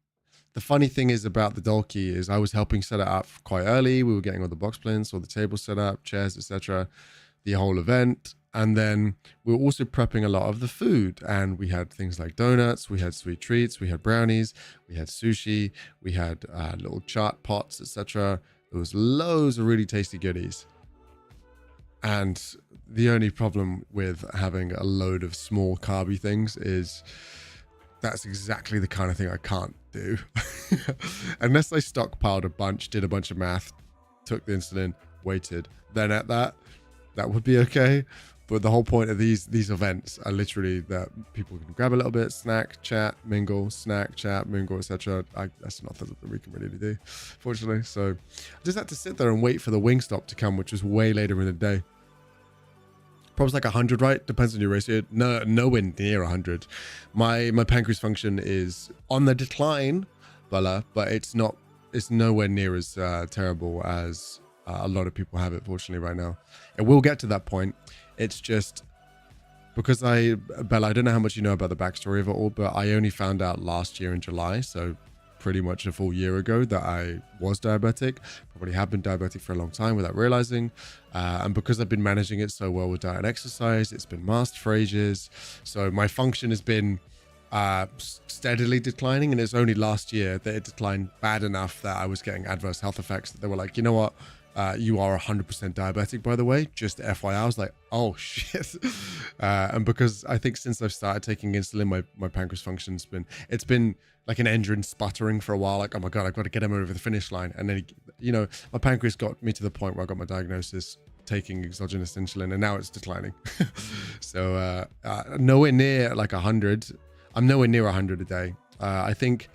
the funny thing is about the Dolki is I was helping set it up quite early. We were getting all the box plinths, all the tables set up, chairs, etc., the whole event. And then we were also prepping a lot of the food. And we had things like donuts, we had sweet treats, we had brownies, we had sushi, we had little chaat pots, etc. There was loads of really tasty goodies. And the only problem with having a load of small carby things is that's exactly the kind of thing I can't do. Unless I stockpiled a bunch, did a bunch of math, took the insulin, waited, then at that would be okay. But the whole point of these events are literally that people can grab a little bit, snack, chat, mingle, snack, chat, mingle, etc. That's not something that we can really do, fortunately. So I just had to sit there and wait for the Wingstop to come, which was way later in the day. Probably like 100, right? Depends on your ratio. No, nowhere near 100. My pancreas function is on the decline, Bella, but it's nowhere near as terrible as a lot of people have it, fortunately, right now. It will get to that point. It's just because Bella, I don't know how much you know about the backstory of it all, but I only found out last year in July, so pretty much a full year ago, that I was diabetic. Probably have been diabetic for a long time without realizing. And because I've been managing it so well with diet and exercise, it's been masked for ages. So my function has been steadily declining, and it's only last year that it declined bad enough that I was getting adverse health effects that they were like, you know what? You are 100% diabetic, by the way, just FYI. I was like, oh shit. And because I think since I've started taking insulin, my pancreas function's it's been like an engine sputtering for a while. Like, oh my God, I've got to get him over the finish line. And then, my pancreas got me to the point where I got my diagnosis taking exogenous insulin, and now it's declining. So nowhere near like 100. I'm nowhere near 100 a day. I think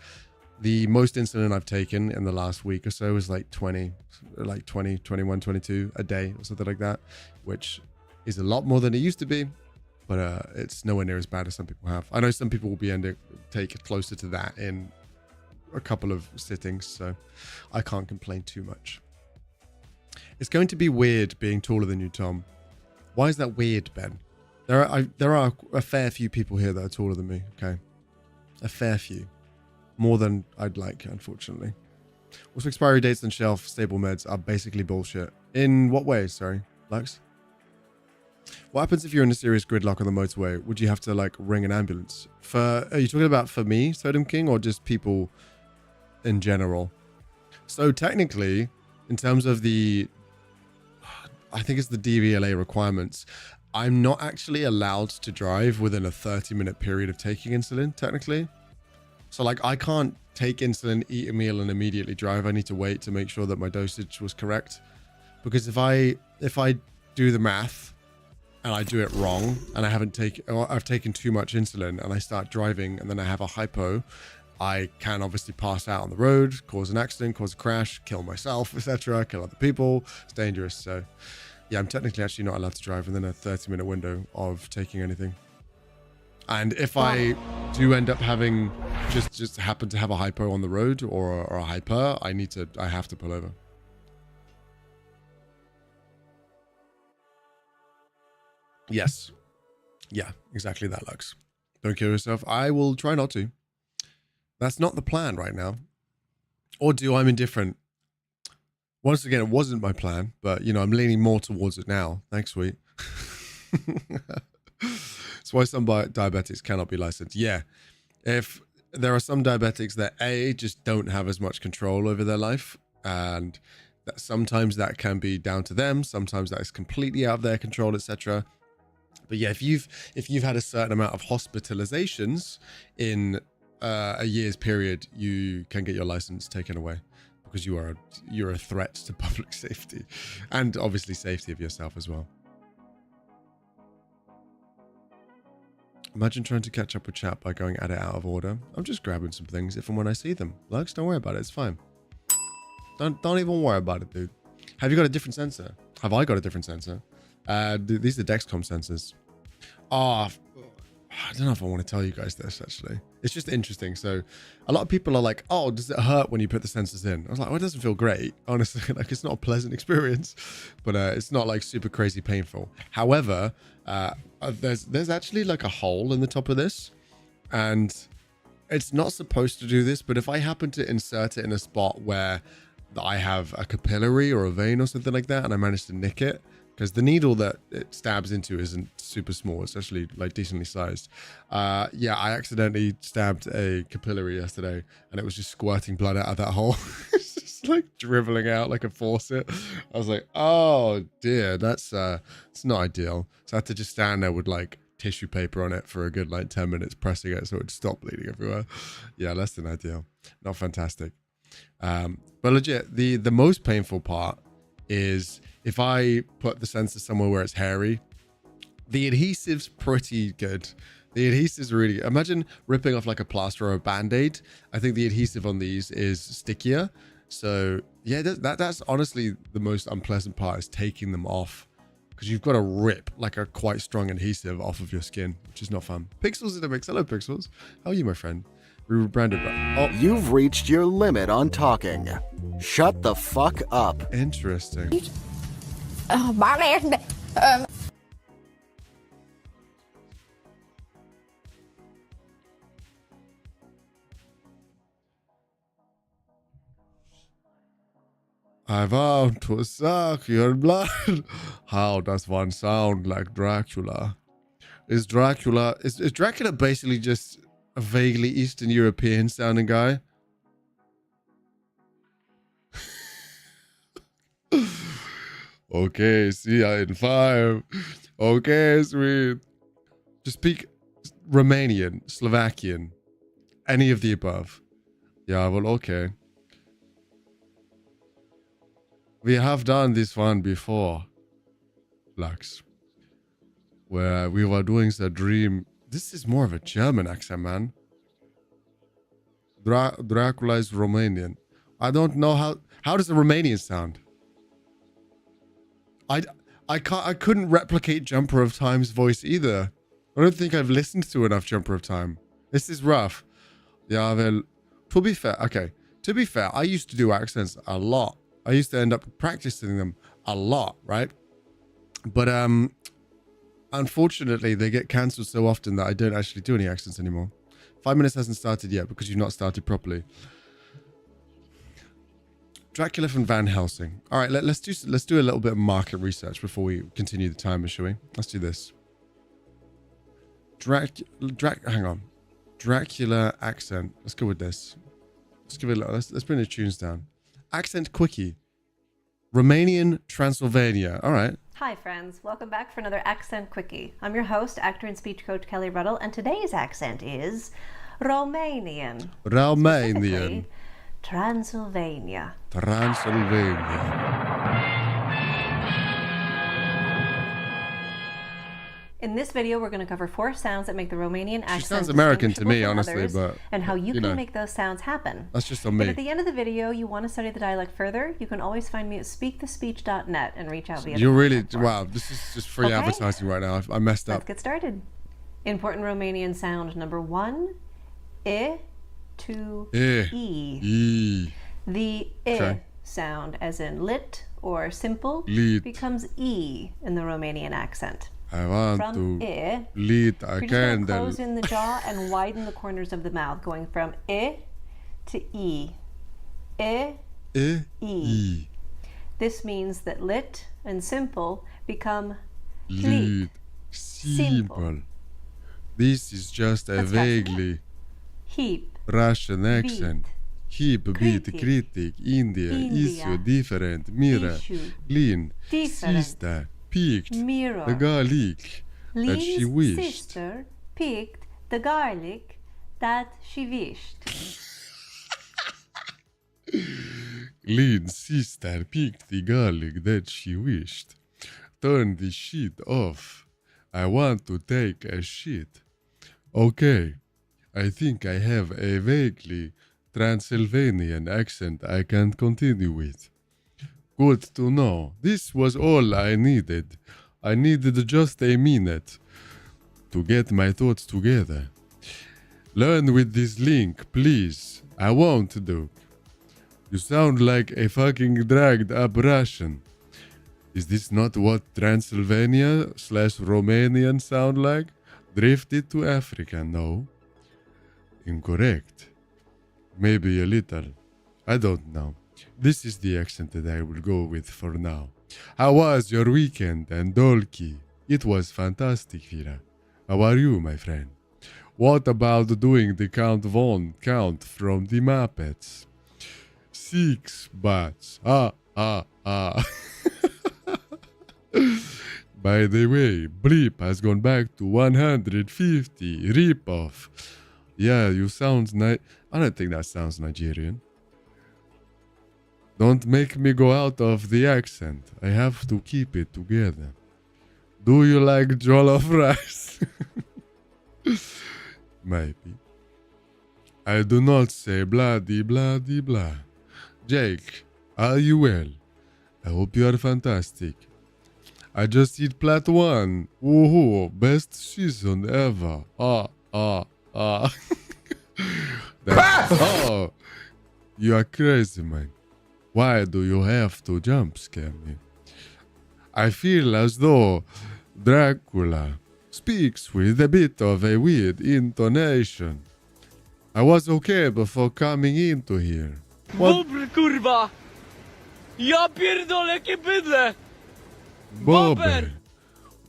the most insulin I've taken in the last week or so was like 20, 21, 22 a day or something like that, which is a lot more than it used to be, but it's nowhere near as bad as some people have. I know some people will be able to take closer to that in a couple of sittings, so I can't complain too much. It's going to be weird being taller than you, Tom. Why is that weird, Ben? There are a fair few people here that are taller than me, okay? A fair few. More than I'd like, unfortunately. Also, expiry dates and shelf stable meds are basically bullshit. In what way? Sorry, Lux? What happens if you're in a serious gridlock on the motorway? Would you have to like ring an ambulance? Are you talking about for me, Sodom King, or just people in general? So technically, in terms of I think it's the DVLA requirements, I'm not actually allowed to drive within a 30-minute period of taking insulin, technically. So like I can't take insulin, eat a meal, and immediately drive. I need to wait to make sure that my dosage was correct. Because if I do the math and I do it wrong and I've taken too much insulin and I start driving and then I have a hypo, I can obviously pass out on the road, cause an accident, cause a crash, kill myself, etc., kill other people. It's dangerous. So yeah, I'm technically actually not allowed to drive within a 30-minute window of taking anything. And if I do end up having just happen to have a hypo on the road or a hyper, I have to pull over. Yes. Yeah, exactly that, Lux. Don't kill yourself. I will try not to. That's not the plan right now. Or I'm indifferent. Once again, it wasn't my plan, but I'm leaning more towards it now. Thanks, sweet. That's why some diabetics cannot be licensed. Yeah. If there are some diabetics that just don't have as much control over their life, and that sometimes that can be down to them, sometimes that is completely out of their control, etc. But yeah, if you've had a certain amount of hospitalizations in a year's period, you can get your license taken away because you're a threat to public safety and obviously safety of yourself as well. Imagine trying to catch up with chat by going at it out of order. I'm just grabbing some things if and when I see them. Lux, don't worry about it. It's fine. Don't even worry about it, dude. Have you got a different sensor? Have I got a different sensor? These are Dexcom sensors. Oh, I don't know if I want to tell you guys this, actually. It's just interesting. So a lot of people are like, oh, does it hurt when you put the sensors in? I was like, well, it doesn't feel great. Honestly, like, it's not a pleasant experience, but it's not like super crazy painful. However, there's actually like a hole in the top of this, and it's not supposed to do this, but if I happen to insert it in a spot where I have a capillary or a vein or something like that, and I manage to nick it, because the needle that it stabs into isn't super small. It's actually like decently sized. Yeah, I accidentally stabbed a capillary yesterday, and it was just squirting blood out of that hole. It's just like dribbling out like a faucet. I was like, oh dear, that's it's not ideal. So I had to just stand there with like tissue paper on it for a good like 10 minutes, pressing it so it would stop bleeding everywhere. Yeah, less than ideal. Not fantastic. But legit, the most painful part is if I put the sensor somewhere where it's hairy. The adhesive's pretty good. The adhesive's really good. Imagine ripping off like a plaster or a band-aid. I think the adhesive on these is stickier. So yeah, that's honestly the most unpleasant part, is taking them off, because you've got to rip like a quite strong adhesive off of your skin, which is not fun. Pixels in the mix. Hello, Pixels. How are you, my friend? We rebranded. Oh, you've reached your limit on talking. Shut the fuck up. Interesting. I vow to suck your blood. How does one sound like Dracula? Is Dracula basically just a vaguely Eastern European sounding guy? Okay, see ya in 5. Okay, sweet. Just speak Romanian, Slovakian, any of the above. Yeah, well, okay. We have done this one before, Lux, where we were doing the dream. This is more of a German accent, man. Dracula is Romanian. I don't know how does the Romanian sound? I couldn't replicate Jumper of Time's voice either. I don't think I've listened to enough Jumper of Time. This is rough. Yeah, well, to be fair, I used to do accents a lot. I used to end up practicing them a lot, right? But unfortunately, they get cancelled so often that I don't actually do any accents anymore. 5 minutes hasn't started yet because you've not started properly. Dracula from Van Helsing. All right, let's do a little bit of market research before we continue the timer, shall we? Let's do this. Hang on. Dracula accent. Let's go with this. Let's give it a little. Let's bring the tunes down. Accent quickie. Romanian Transylvania. All right. Hi friends, welcome back for another Accent Quickie. I'm your host, actor and speech coach Kelly Ruddle, and today's accent is Romanian. Romanian. Transylvania. In this video, we're going to cover 4 sounds that make the Romanian accent. She sounds American to me, honestly, but and how you can make those sounds happen. That's just on me. If at the end of the video you want to study the dialect further, you can always find me at speakthespeech.net and reach out via. You're really wow. This is just free advertising right now. I messed up. Let's get started. Important Romanian sound number 1: I to E. The I sound, as in lit or simple, becomes E in the Romanian accent. I want from to I, lit a you're candle. just going to close in the jaw and widen the corners of the mouth, going from I to E. I, E. This means that lit and simple become lit. Simple. This is just a vaguely Heap. Russian accent. Heap, beat, critic, India, issue, different, mirror, lean, sister, picked, Mirror. the garlic that she Lean's wished. sister picked the garlic that she wished. Lean's sister picked the garlic that she wished. Turn the shit off. I want to take a shit. Okay, I think I have a vaguely Transylvanian accent I can continue with. Good to know. This was all I needed. I needed just a minute to get my thoughts together. Learn with this link, please. I won't, Duke. You sound like a fucking dragged up Russian. Is this not what Transylvania/Romanian sound like? Drifted to Africa, no? Incorrect. Maybe a little. I don't know. This is the accent that I will go with for now. How was your weekend and Dolki? It was fantastic, Vira. How are you, my friend? What about doing the Count Von count from the Muppets? 6 bats. Ah. By the way, Bleep has gone back to 150. Rip-off. Yeah, you sound I don't think that sounds Nigerian. Don't make me go out of the accent. I have to keep it together. Do you like jollof rice? Maybe. I do not say bloody bloody blah. Jake, are you well? I hope you are fantastic. I just hit plat 1. Woohoo, best season ever. Oh, you are crazy, man. Why do you have to jump scare me? I feel as though Dracula speaks with a bit of a weird intonation. I was okay before coming into here. Dobry, kurwa! Ja pierdolę, jakie bydle! Bobber,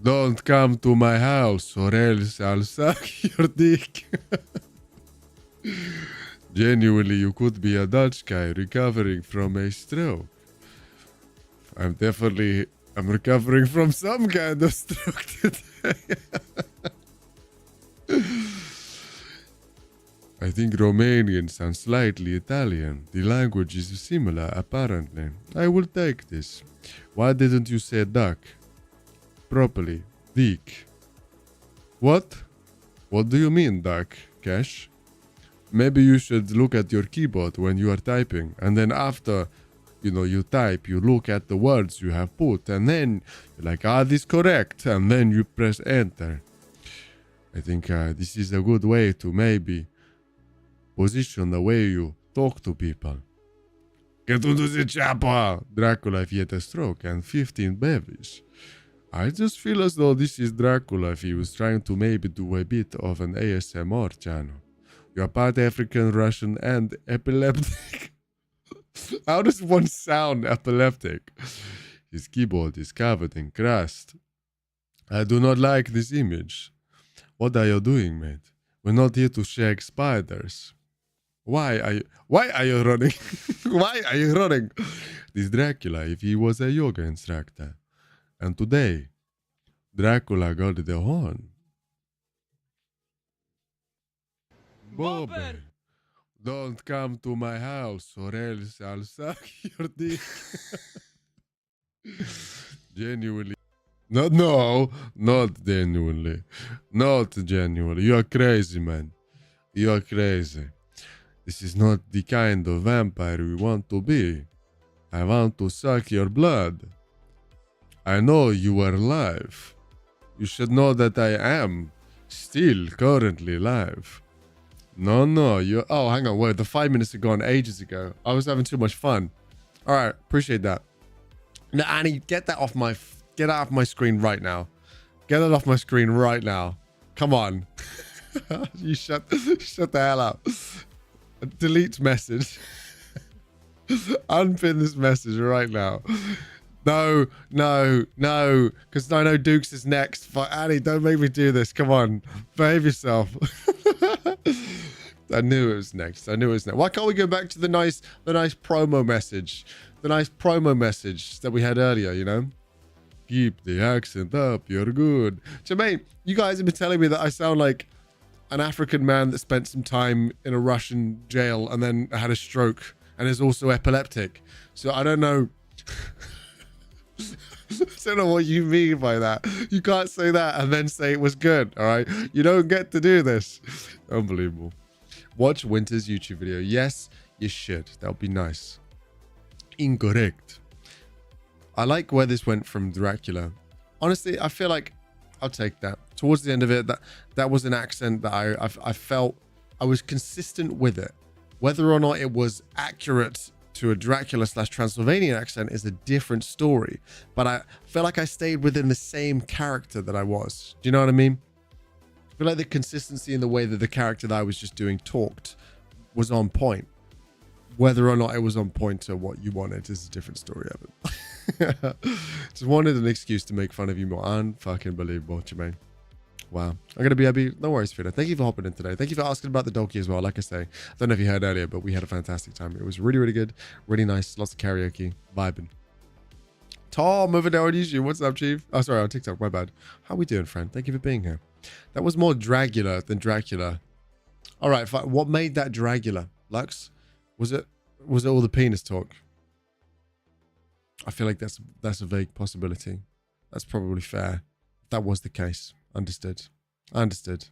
don't come to my house or else I'll suck your dick. Genuinely, you could be a Dutch guy recovering from a stroke. I'm recovering from some kind of stroke today. I think Romanian sounds slightly Italian. The language is similar, apparently. I will take this. Why didn't you say duck? Properly. Dick. What? What do you mean, duck, Cash? Maybe you should look at your keyboard when you are typing, and then after, you type, you look at the words you have put, and then you're like, this is correct, and then you press enter. I think this is a good way to maybe position the way you talk to people. Get into the chopper! Dracula if he had a stroke and 15 babies. I just feel as though this is Dracula if he was trying to maybe do a bit of an ASMR channel. You are part African, Russian, and epileptic. How does one sound epileptic? His keyboard is covered in crust. I do not like this image. What are you doing, mate? We're not here to shake spiders. Why are you running? Why are you running? This Dracula, if he was a yoga instructor. And today, Dracula got the horn. Bobby, don't come to my house or else I'll suck your dick. Genuinely. Not genuinely. Not genuinely. You are crazy, man. You are crazy. This is not the kind of vampire we want to be. I want to suck your blood. I know you are alive. You should know that I am still currently alive. No, you. Oh, hang on. Wait, the 5 minutes are gone ages ago. I was having too much fun. All right, appreciate that. Now, Annie, get that off my screen right now. Get it off my screen right now. Come on. You shut the hell up. Delete message. Unpin this message right now. No, because I know Dukes is next. But Annie, don't make me do this. Come on, behave yourself. I knew it was next. Why can't we go back to the nice promo message? The nice promo message that we had earlier, you know? Keep the accent up, you're good. Jermaine, you guys have been telling me that I sound like an African man that spent some time in a Russian jail and then had a stroke and is also epileptic. So I don't know. I don't know what you mean by that. You can't say that and then say it was good, all right? You don't get to do this. Unbelievable. Watch Winter's YouTube video. Yes, you should. That would be nice. Incorrect. I like where this went from Dracula. Honestly, I feel like I'll take that. Towards the end of it, that was an accent that I felt I was consistent with it. Whether or not it was accurate to a Dracula/Transylvanian accent is a different story. But I feel like I stayed within the same character that I was. Do you know what I mean? I feel like the consistency in the way that the character that I was just doing talked was on point. Whether or not it was on point to what you wanted is a different story of it. Just wanted an excuse to make fun of you more. Unfucking believable, Jermaine. Wow. I'm going to be happy. No worries, Frida. Thank you for hopping in today. Thank you for asking about the donkey as well. Like I say, I don't know if you heard earlier, but we had a fantastic time. It was really, really good. Really nice. Lots of karaoke. Vibing. Tom over there on YouTube. What's up, Chief? Oh, sorry, on TikTok. My bad. How we doing, friend? Thank you for being here. That was more Dragula than Dracula. All right. What made that Dragula? Lux? Was it all the penis talk? I feel like that's a vague possibility. That's probably fair. If that was the case. Understood. I understood.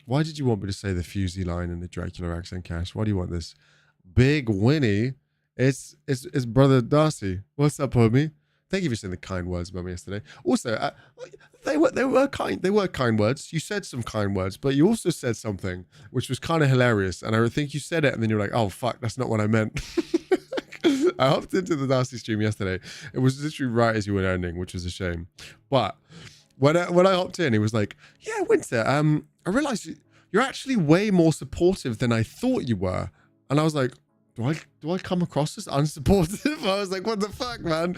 Why did you want me to say the Fusey line in the Dracula accent, Cash? Why do you want this? Big Winnie. It's brother Darcy. What's up, homie? Thank you for saying the kind words about me yesterday. Also, they were kind. They were kind words. You said some kind words, but you also said something which was kind of hilarious. And I think you said it, and then you're like, "Oh fuck, that's not what I meant." I hopped into the Darcy stream yesterday. It was literally right as you were ending, which was a shame. But when I hopped in, he was like, "Yeah, Winter. I realized you're actually way more supportive than I thought you were." And I was like, Do I come across as unsupportive? I was like, what the fuck, man?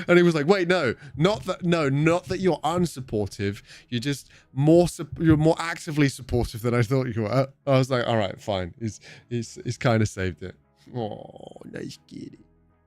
And he was like, wait, not that you're unsupportive. You're more actively supportive than I thought you were. I was like, all right, fine. He's kind of saved it. Oh, nice kitty.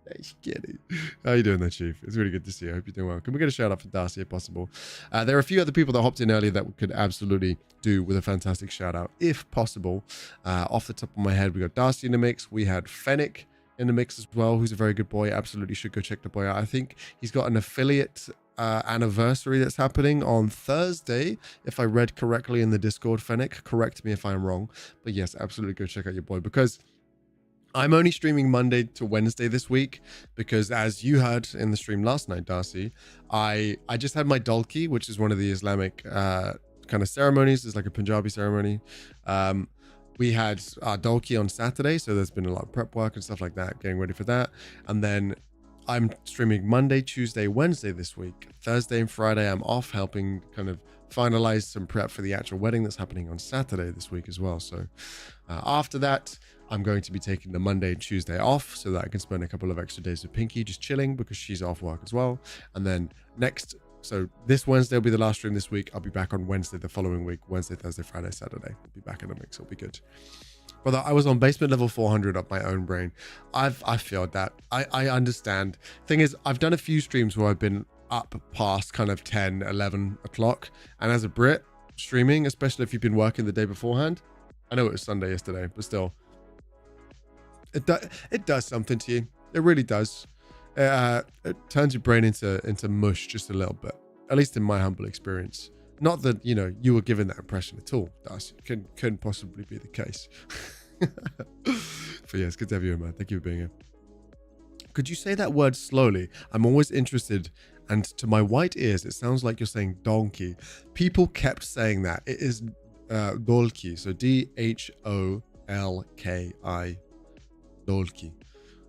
Nice kitty. How you doing there, Chief? It's really good to see you. I hope you're doing well. Can we get a shout out for Darcy if possible? There are a few other people that hopped in earlier that we could absolutely do with a fantastic shout out if possible. Off the top of my head, we got Darcy in the mix. We had Fennec in the mix as well, who's a very good boy. Absolutely should go check the boy out. I think he's got an affiliate anniversary that's happening on Thursday, if I read correctly in the Discord. Fennec, correct me if I'm wrong. But yes, absolutely go check out your boy, because I'm only streaming Monday to Wednesday this week because, as you heard in the stream last night, Darcy, I just had my Dalki, which is one of the Islamic kind of ceremonies. It's like a Punjabi ceremony. We had our Dalki on Saturday, so there's been a lot of prep work and stuff like that, getting ready for that. And then I'm streaming Monday, Tuesday, Wednesday this week. Thursday and Friday I'm off, helping kind of finalize some prep for the actual wedding that's happening on Saturday this week as well. So after that, I'm going to be taking the Monday and Tuesday off so that I can spend a couple of extra days with Pinky just chilling because she's off work as well. And then so this Wednesday will be the last stream this week. I'll be back on Wednesday the following week. Wednesday, Thursday, Friday, Saturday. I'll be back in the mix. It'll be good. But I was on basement level 400 up my own brain. I feel that. I understand. Thing is, I've done a few streams where I've been up past kind of 10, 11 o'clock. And as a Brit, streaming, especially if you've been working the day beforehand. I know it was Sunday yesterday, but still. It does something to you. It really does. It turns your brain into mush just a little bit. At least in my humble experience. Not that, you were given that impression at all, Darcy. Couldn't possibly be the case. But yeah, it's good to have you here, man. Thank you for being here. Could you say that word slowly? I'm always interested. And to my white ears, it sounds like you're saying donkey. People kept saying that. It is dolki. So DHOLKI. Dolki,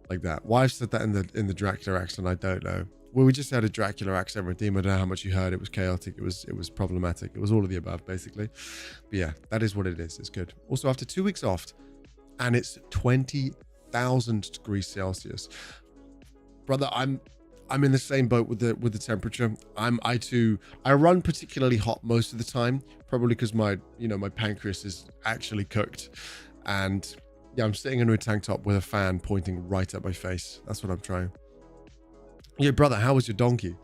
like that. Why I've said that in the Dracula accent, I don't know. Well, we just had a Dracula accent redeem. I don't know how much you heard. It was chaotic. It was problematic. It was all of the above, basically. But yeah, that is what it is. It's good. Also, after 2 weeks off, and it's 20,000 degrees Celsius. brother, I'm in the same boat with the temperature. I run particularly hot most of the time, probably because my pancreas is actually cooked, and yeah, I'm sitting in a tank top with a fan pointing right at my face. That's what I'm trying. Yeah, brother, how was your donkey?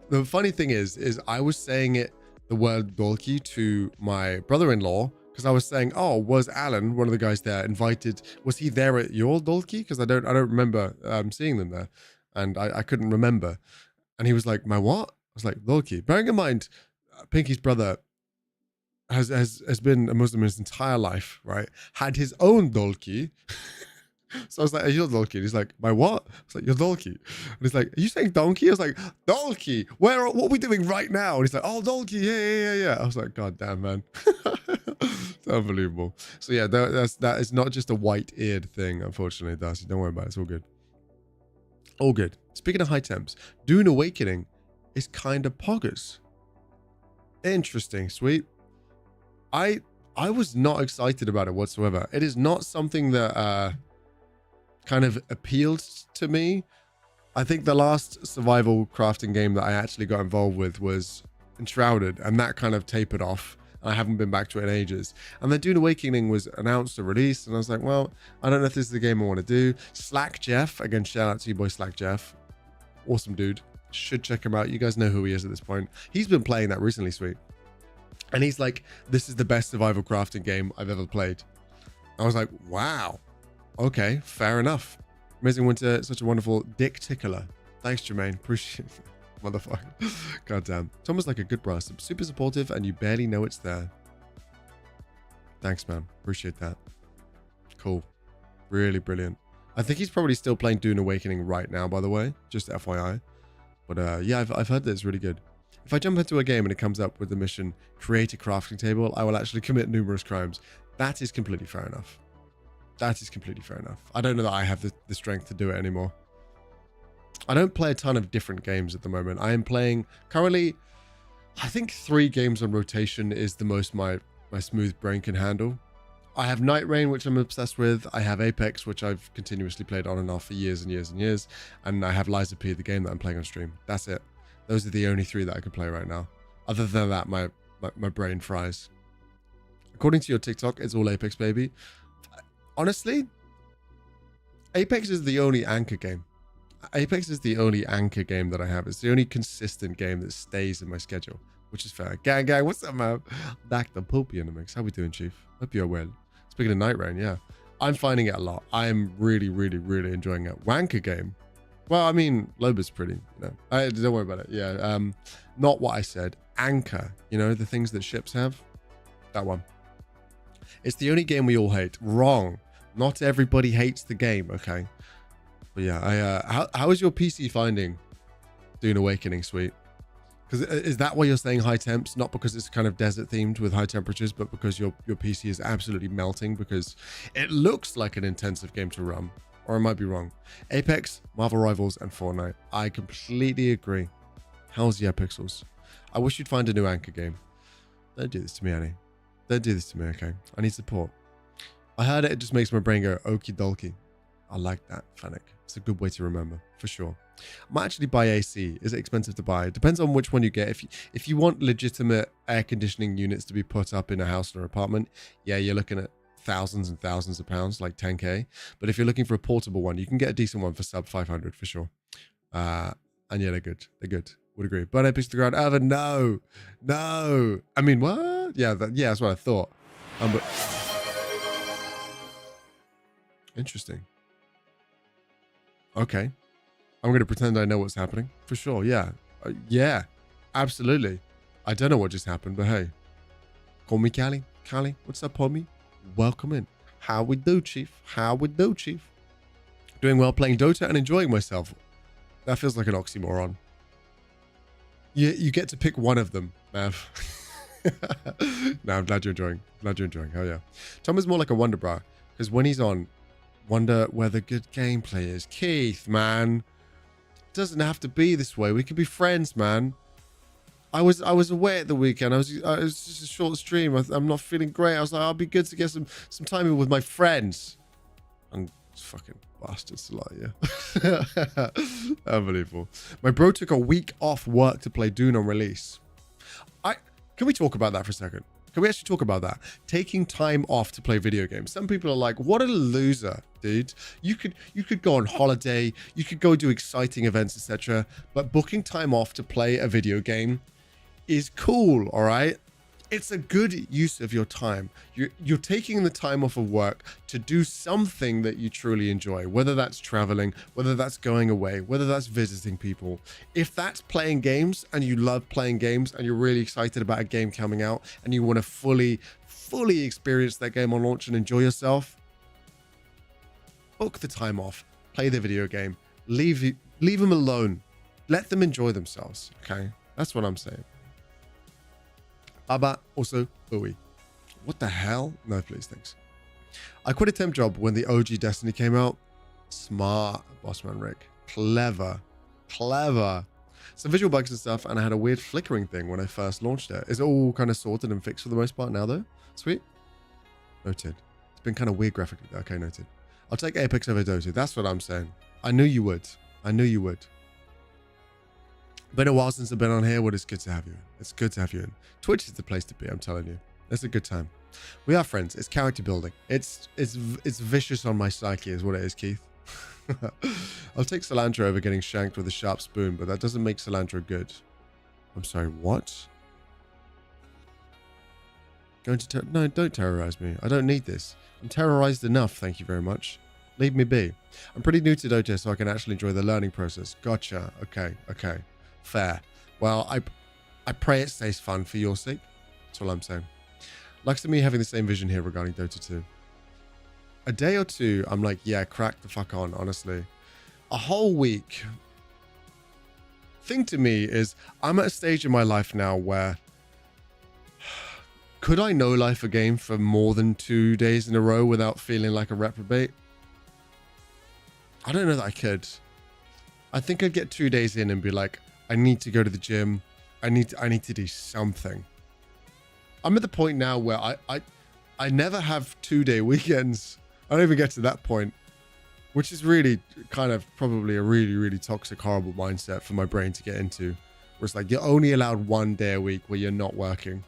The funny thing is I was saying the word donkey to my brother-in-law because I was saying, oh, was Alan, one of the guys there, invited? Was he there at your donkey? Because I don't remember seeing them there, and I couldn't remember. And he was like, my what? I was like, donkey. Bearing in mind, Pinky's brother has been a Muslim his entire life, right? Had his own donkey. So I was like, are you a donkey? And he's like, my what? I was like, your donkey. And he's like, are you saying donkey? I was like, donkey. What are we doing right now? And he's like, oh, donkey. Yeah. I was like, God damn, man. It's unbelievable. So yeah, that is not just a white-eared thing, unfortunately, Darcy. Don't worry about it. It's all good. All good. Speaking of high temps, Dune Awakening is kind of poggers. Interesting, sweet. I was not excited about it whatsoever. It is not something that kind of appealed to me. I think the last survival crafting game that I actually got involved with was Enshrouded, and that kind of tapered off. I haven't been back to it in ages. And then Dune Awakening was announced or released, and I was like, well, I don't know if this is the game I want to do. Slack Jeff, again, shout out to you, boy, Slack Jeff. Awesome dude. Should check him out. You guys know who he is at this point. He's been playing that recently, sweet. And he's like, this is the best survival crafting game I've ever played. I was like, wow. Okay, fair enough. Amazing Winter, such a wonderful dick tickler. Thanks, Jermaine. Appreciate it. Motherfucker. God damn. Thomas like a good bro. Super supportive and you barely know it's there. Thanks, man. Appreciate that. Cool. Really brilliant. I think he's probably still playing Dune Awakening right now, by the way. Just FYI. But yeah, I've heard that it's really good. If I jump into a game and it comes up with the mission, create a crafting table, I will actually commit numerous crimes. That is completely fair enough. That is completely fair enough. I don't know that I have the strength to do it anymore. I don't play a ton of different games at the moment. I am playing currently, I think 3 games on rotation is the most my smooth brain can handle. I have Night Rain, which I'm obsessed with. I have Apex, which I've continuously played on and off for years and years and years. And I have Lies of P, the game that I'm playing on stream. That's it. Those are the only 3 that I can play right now. Other than that, my brain fries. According to your TikTok, it's all Apex, baby. Honestly, Apex is the only anchor game. Apex is the only anchor game that I have. It's the only consistent game that stays in my schedule, which is fair. Gang, what's up, man? Back the Poopy in the mix. How we doing, Chief? Hope you're well. Speaking of Night Rain, yeah. I'm finding it a lot. I'm really, really, really enjoying it. Wanker game. Well, I mean, Loba's pretty, don't worry about it. Yeah, not what I said. Anchor, the things that ships have. That one. It's the only game we all hate. Wrong. Not everybody hates the game, okay? But yeah, how is your PC finding Dune Awakening, sweet? Because is that why you're saying high temps? Not because it's kind of desert themed with high temperatures, but because your PC is absolutely melting because it looks like an intensive game to run. Or I might be wrong. Apex, Marvel Rivals, and Fortnite. I completely agree. How's the pixels? I wish you'd find a new anchor game. Don't do this to me, Annie. Don't do this to me, okay? I need support. I heard it just makes my brain go okie dokie. I like that, Fennec. It's a good way to remember, for sure. I might actually buy AC. Is it expensive to buy? It depends on which one you get. If you want legitimate air conditioning units to be put up in a house or apartment, yeah, you're looking at thousands and thousands of pounds, like 10k. But if you're looking for a portable one, you can get a decent one for sub 500 for sure. And yeah, they're good. They're good. Would agree. But Epics to the ground. Evan, no. I mean, what? Yeah, that's what I thought. But interesting. Okay. I'm going to pretend I know what's happening. For sure, yeah. Yeah, absolutely. I don't know what just happened, but hey. Call me Callie. Callie, what's up, homie? Welcome in. How we do, Chief? How we do, Chief? Doing well playing Dota and enjoying myself. That feels like an oxymoron. You get to pick one of them, Mav. No, I'm glad you're enjoying. Glad you're enjoying. Hell yeah. Tom is more like a wonder bra. Because when he's on, wonder where the good gameplay is. Keith, man. It doesn't have to be this way. We can be friends, man. I was away at the weekend. I was just a short stream. I'm not feeling great. I was like, I'll be good to get some time in with my friends. And It's fucking bastards, a lot of you. Unbelievable. My bro took a week off work to play Dune on release. Can we talk about that for a second? Can we actually talk about that? Taking time off to play video games. Some people are like, what a loser, dude. You could go on holiday, you could go do exciting events, etc. But booking time off to play a video is cool, all right? It's a good use of your time. You're taking the time off of work to do something that you truly enjoy, whether that's traveling, whether that's going away, whether that's visiting people. If that's playing games and you love playing games and you're really excited about a game coming out and you want to fully experience that game on launch and enjoy yourself, book the time off, play the video game, leave them alone. Let them enjoy themselves, okay? That's what I'm saying. Baba, also, ooey. What the hell? No, please, thanks. I quit a temp job when the OG Destiny came out. Smart, Bossman Rick. Clever. Some visual bugs and stuff, and I had a weird flickering thing when I first launched it. Is it all kind of sorted and fixed for the most part now, though? Sweet. Noted. It's been kind of weird graphically. Okay, noted. I'll take Apex over Dota. That's what I'm saying. I knew you would. Been a while since I've been on here. Well, it's good to have you in. It's good to have you in. Twitch is the place to be, I'm telling you. It's a good time. We are friends. It's character building. It's vicious on my psyche is what it is, Keith. I'll take cilantro over getting shanked with a sharp spoon, but that doesn't make cilantro good. I'm sorry, what? No, don't terrorize me. I don't need this. I'm terrorized enough, thank you very much. Leave me be. I'm pretty new to Dota, so I can actually enjoy the learning process. Gotcha. Okay. Fair. Well, I pray it stays fun for your sake. That's all I'm saying. Likes to me having the same vision here regarding Dota 2. A day or two, I'm like, yeah, crack the fuck on, honestly. A whole week. Thing to me is, I'm at a stage in my life now where could I no life a game for more than 2 days in a row without feeling like a reprobate? I don't know that I could. I think I'd get 2 days in and be like, I need to go to the gym. I need to do something. I'm at the point now where I never have 2-day weekends. I don't even get to that point, which is really kind of probably a really toxic, horrible mindset for my brain to get into. Where it's like you're only allowed 1 day a week where you're not working.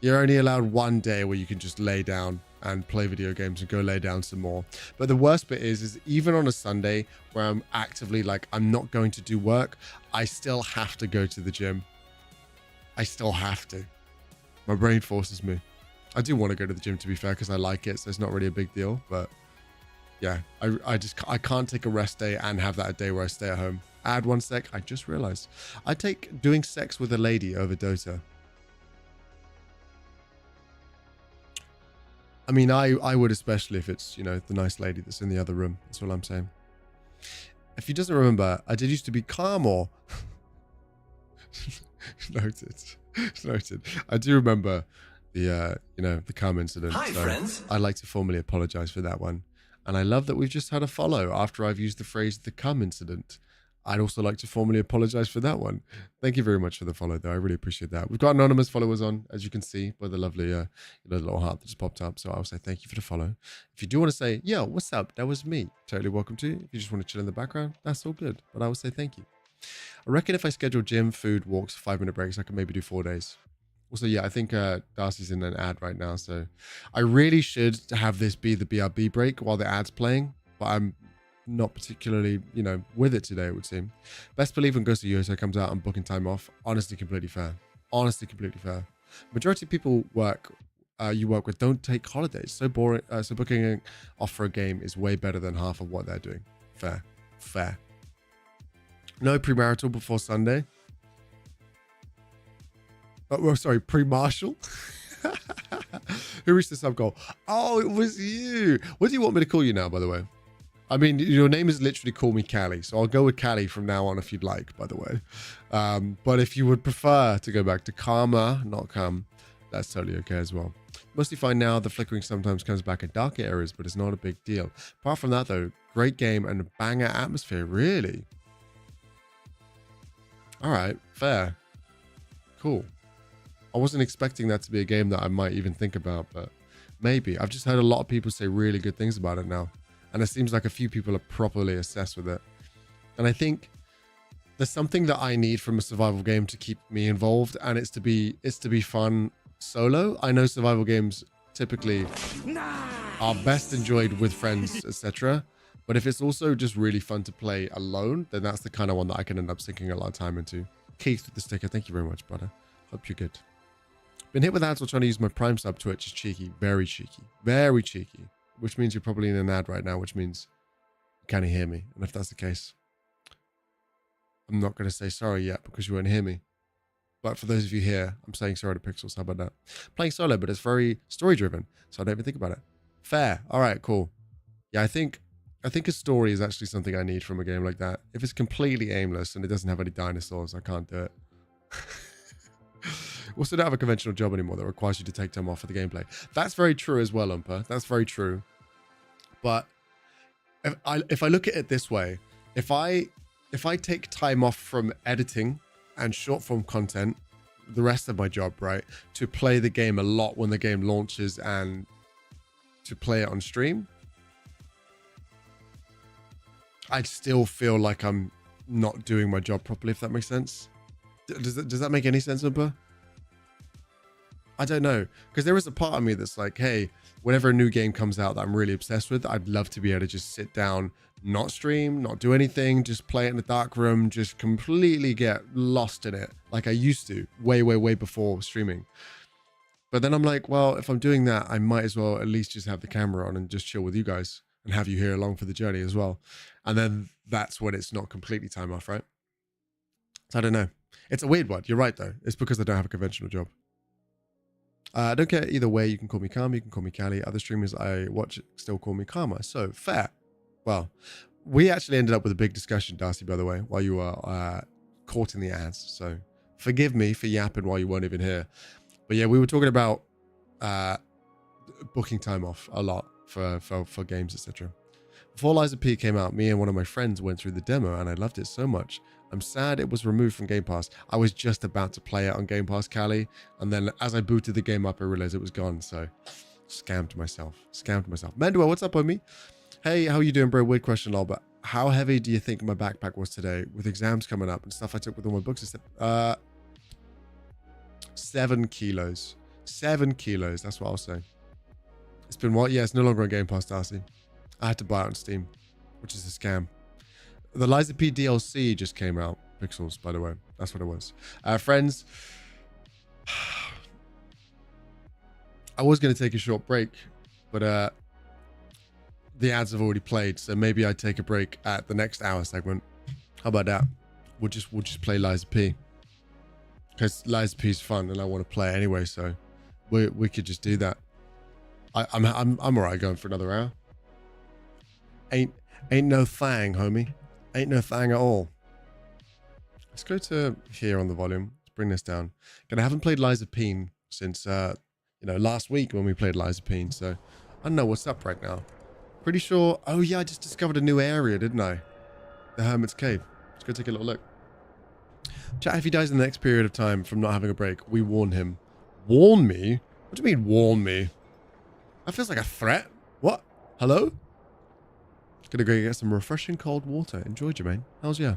You're only allowed 1 day where you can just lay down and play video games and go lay down some more. But the worst bit is even on a Sunday where I'm actively like, I'm not going to do work, I still have to go to the gym. I still have to. My brain forces me. I do want to go to the gym, to be fair, because I like it, so it's not really a big deal. But yeah, I can't take a rest day and have that a day where I stay at home. Add 1 sec. I just realized I take doing sex with a lady over Dota. I mean, I would, especially if it's, you know, the nice lady that's in the other room. That's all I'm saying. If he doesn't remember, I did used to be calmer. Noted. I do remember the, you know, the calm incident. Hi, so friends. I'd like to formally apologize for that one. And I love that we've just had a follow after I've used the phrase the cum incident. I'd also like to formally apologize for that one. Thank you very much for the follow, though. I really appreciate that. We've got anonymous followers on, as you can see, by the lovely little heart that just popped up. So I'll say thank you for the follow. If you do want to say, yo, what's up? That was me. Totally welcome to. If you just want to chill in the background, that's all good. But I will say thank you. I reckon if I schedule gym, food, walks, 5-minute breaks, I can maybe do 4 days. Also, yeah, I think Darcy's in an ad right now. So I really should have this be the BRB break while the ad's playing. But I'm not particularly, you know, with it today, it would seem. Best believe when Ghost of Yoto comes out, I'm booking time off. Honestly, completely fair. Majority of people you work with don't take holidays. So boring. So booking off for a game is way better than half of what they're doing. Fair. No premarital before Sunday. Oh, sorry, pre-martial. Who reached the sub goal? Oh, it was you. What do you want me to call you now, by the way? I mean, your name is literally Call Me Callie, so I'll go with Callie from now on if you'd like, by the way. But if you would prefer to go back to Karma, not Cum, that's totally okay as well. Mostly fine now. The flickering sometimes comes back in darker areas, but it's not a big deal. Apart from that, though, great game and a banger atmosphere, really. All right, fair. Cool. I wasn't expecting that to be a game that I might even think about, but maybe. I've just heard a lot of people say really good things about it now. And it seems like a few people are properly obsessed with it. And I think there's something that I need from a survival game to keep me involved, and it's to be fun solo. I know survival games typically are best enjoyed with friends, etc. But if it's also just really fun to play alone, then that's the kind of one that I can end up sinking a lot of time into. Keith with the sticker, thank you very much, brother. Hope you're good. Been hit with ads while trying to use my Prime sub. Twitch is cheeky, very cheeky, very cheeky. Which means you're probably in an ad right now, which means you can't hear me. And if that's the case, I'm not going to say sorry yet because you won't hear me. But for those of you here, I'm saying sorry to Pixels. How about that? Playing solo, but it's very story driven, so I don't even think about it. Fair. All right, cool. Yeah, I think a story is actually something I need from a game like that. If it's completely aimless and it doesn't have any dinosaurs, I can't do it. Also, don't have a conventional job anymore that requires you to take time off for the gameplay. That's very true as well, Umpa. That's very true. But if I look at it this way, if I take time off from editing and short form content, the rest of my job, right, to play the game a lot when the game launches and to play it on stream, I still feel like I'm not doing my job properly, if that makes sense. Does that make any sense, Umpa? I don't know, because there is a part of me that's like, hey, whenever a new game comes out that I'm really obsessed with, I'd love to be able to just sit down, not stream, not do anything, just play it in the dark room, just completely get lost in it like I used to way before streaming. But then I'm like, well, if I'm doing that, I might as well at least just have the camera on and just chill with you guys and have you here along for the journey as well. And then that's when it's not completely time off, right? So I don't know. It's a weird one. You're right, though. It's because I don't have a conventional job. I don't care either way. You can call me Karma. You can call me Callie. Other streamers I watch still call me Karma. So fair. Well, we actually ended up with a big discussion, Darcy, by the way, while you were caught in the ads. So forgive me for yapping while you weren't even here. But yeah, we were talking about booking time off a lot for games, etc. Before Liza P came out, me and one of my friends went through the demo and I loved it so much. I'm sad it was removed from Game Pass. I was just about to play it on Game Pass, Callie, and then as I booted the game up, I realized it was gone. So scammed myself. Mendua, what's up, homie? Hey, how you doing, bro? Weird question, lol, but how heavy do you think my backpack was today with exams coming up and stuff I took with all my books? 7 kilos. 7 kilos. That's what I'll say. It's been what? Yeah, it's no longer on Game Pass, Darcy. I had to buy it on Steam, which is a scam. The Liza P DLC just came out. Pixels, by the way. That's what it was. Friends, I was going to take a short break, but the ads have already played, so maybe I'd take a break at the next hour segment. How about that? We'll just play Liza P. Because Liza P's fun and I want to play it anyway, so we could just do that. I'm alright going for another hour. Ain't no thang, homie. Ain't no thang at all. Let's go to here on the volume. Let's bring this down. And I haven't played Liza P since last week when we played Liza P, so I don't know what's up right now. Pretty sure. Oh yeah, I just discovered a new area, didn't I? The Hermit's Cave. Let's go take a little look. Chat, if he dies in the next period of time from not having a break, we warn him. Warn me? What do you mean warn me? That feels like a threat. What? Hello? Gonna go get some refreshing cold water. Enjoy, Jermaine. How's ya?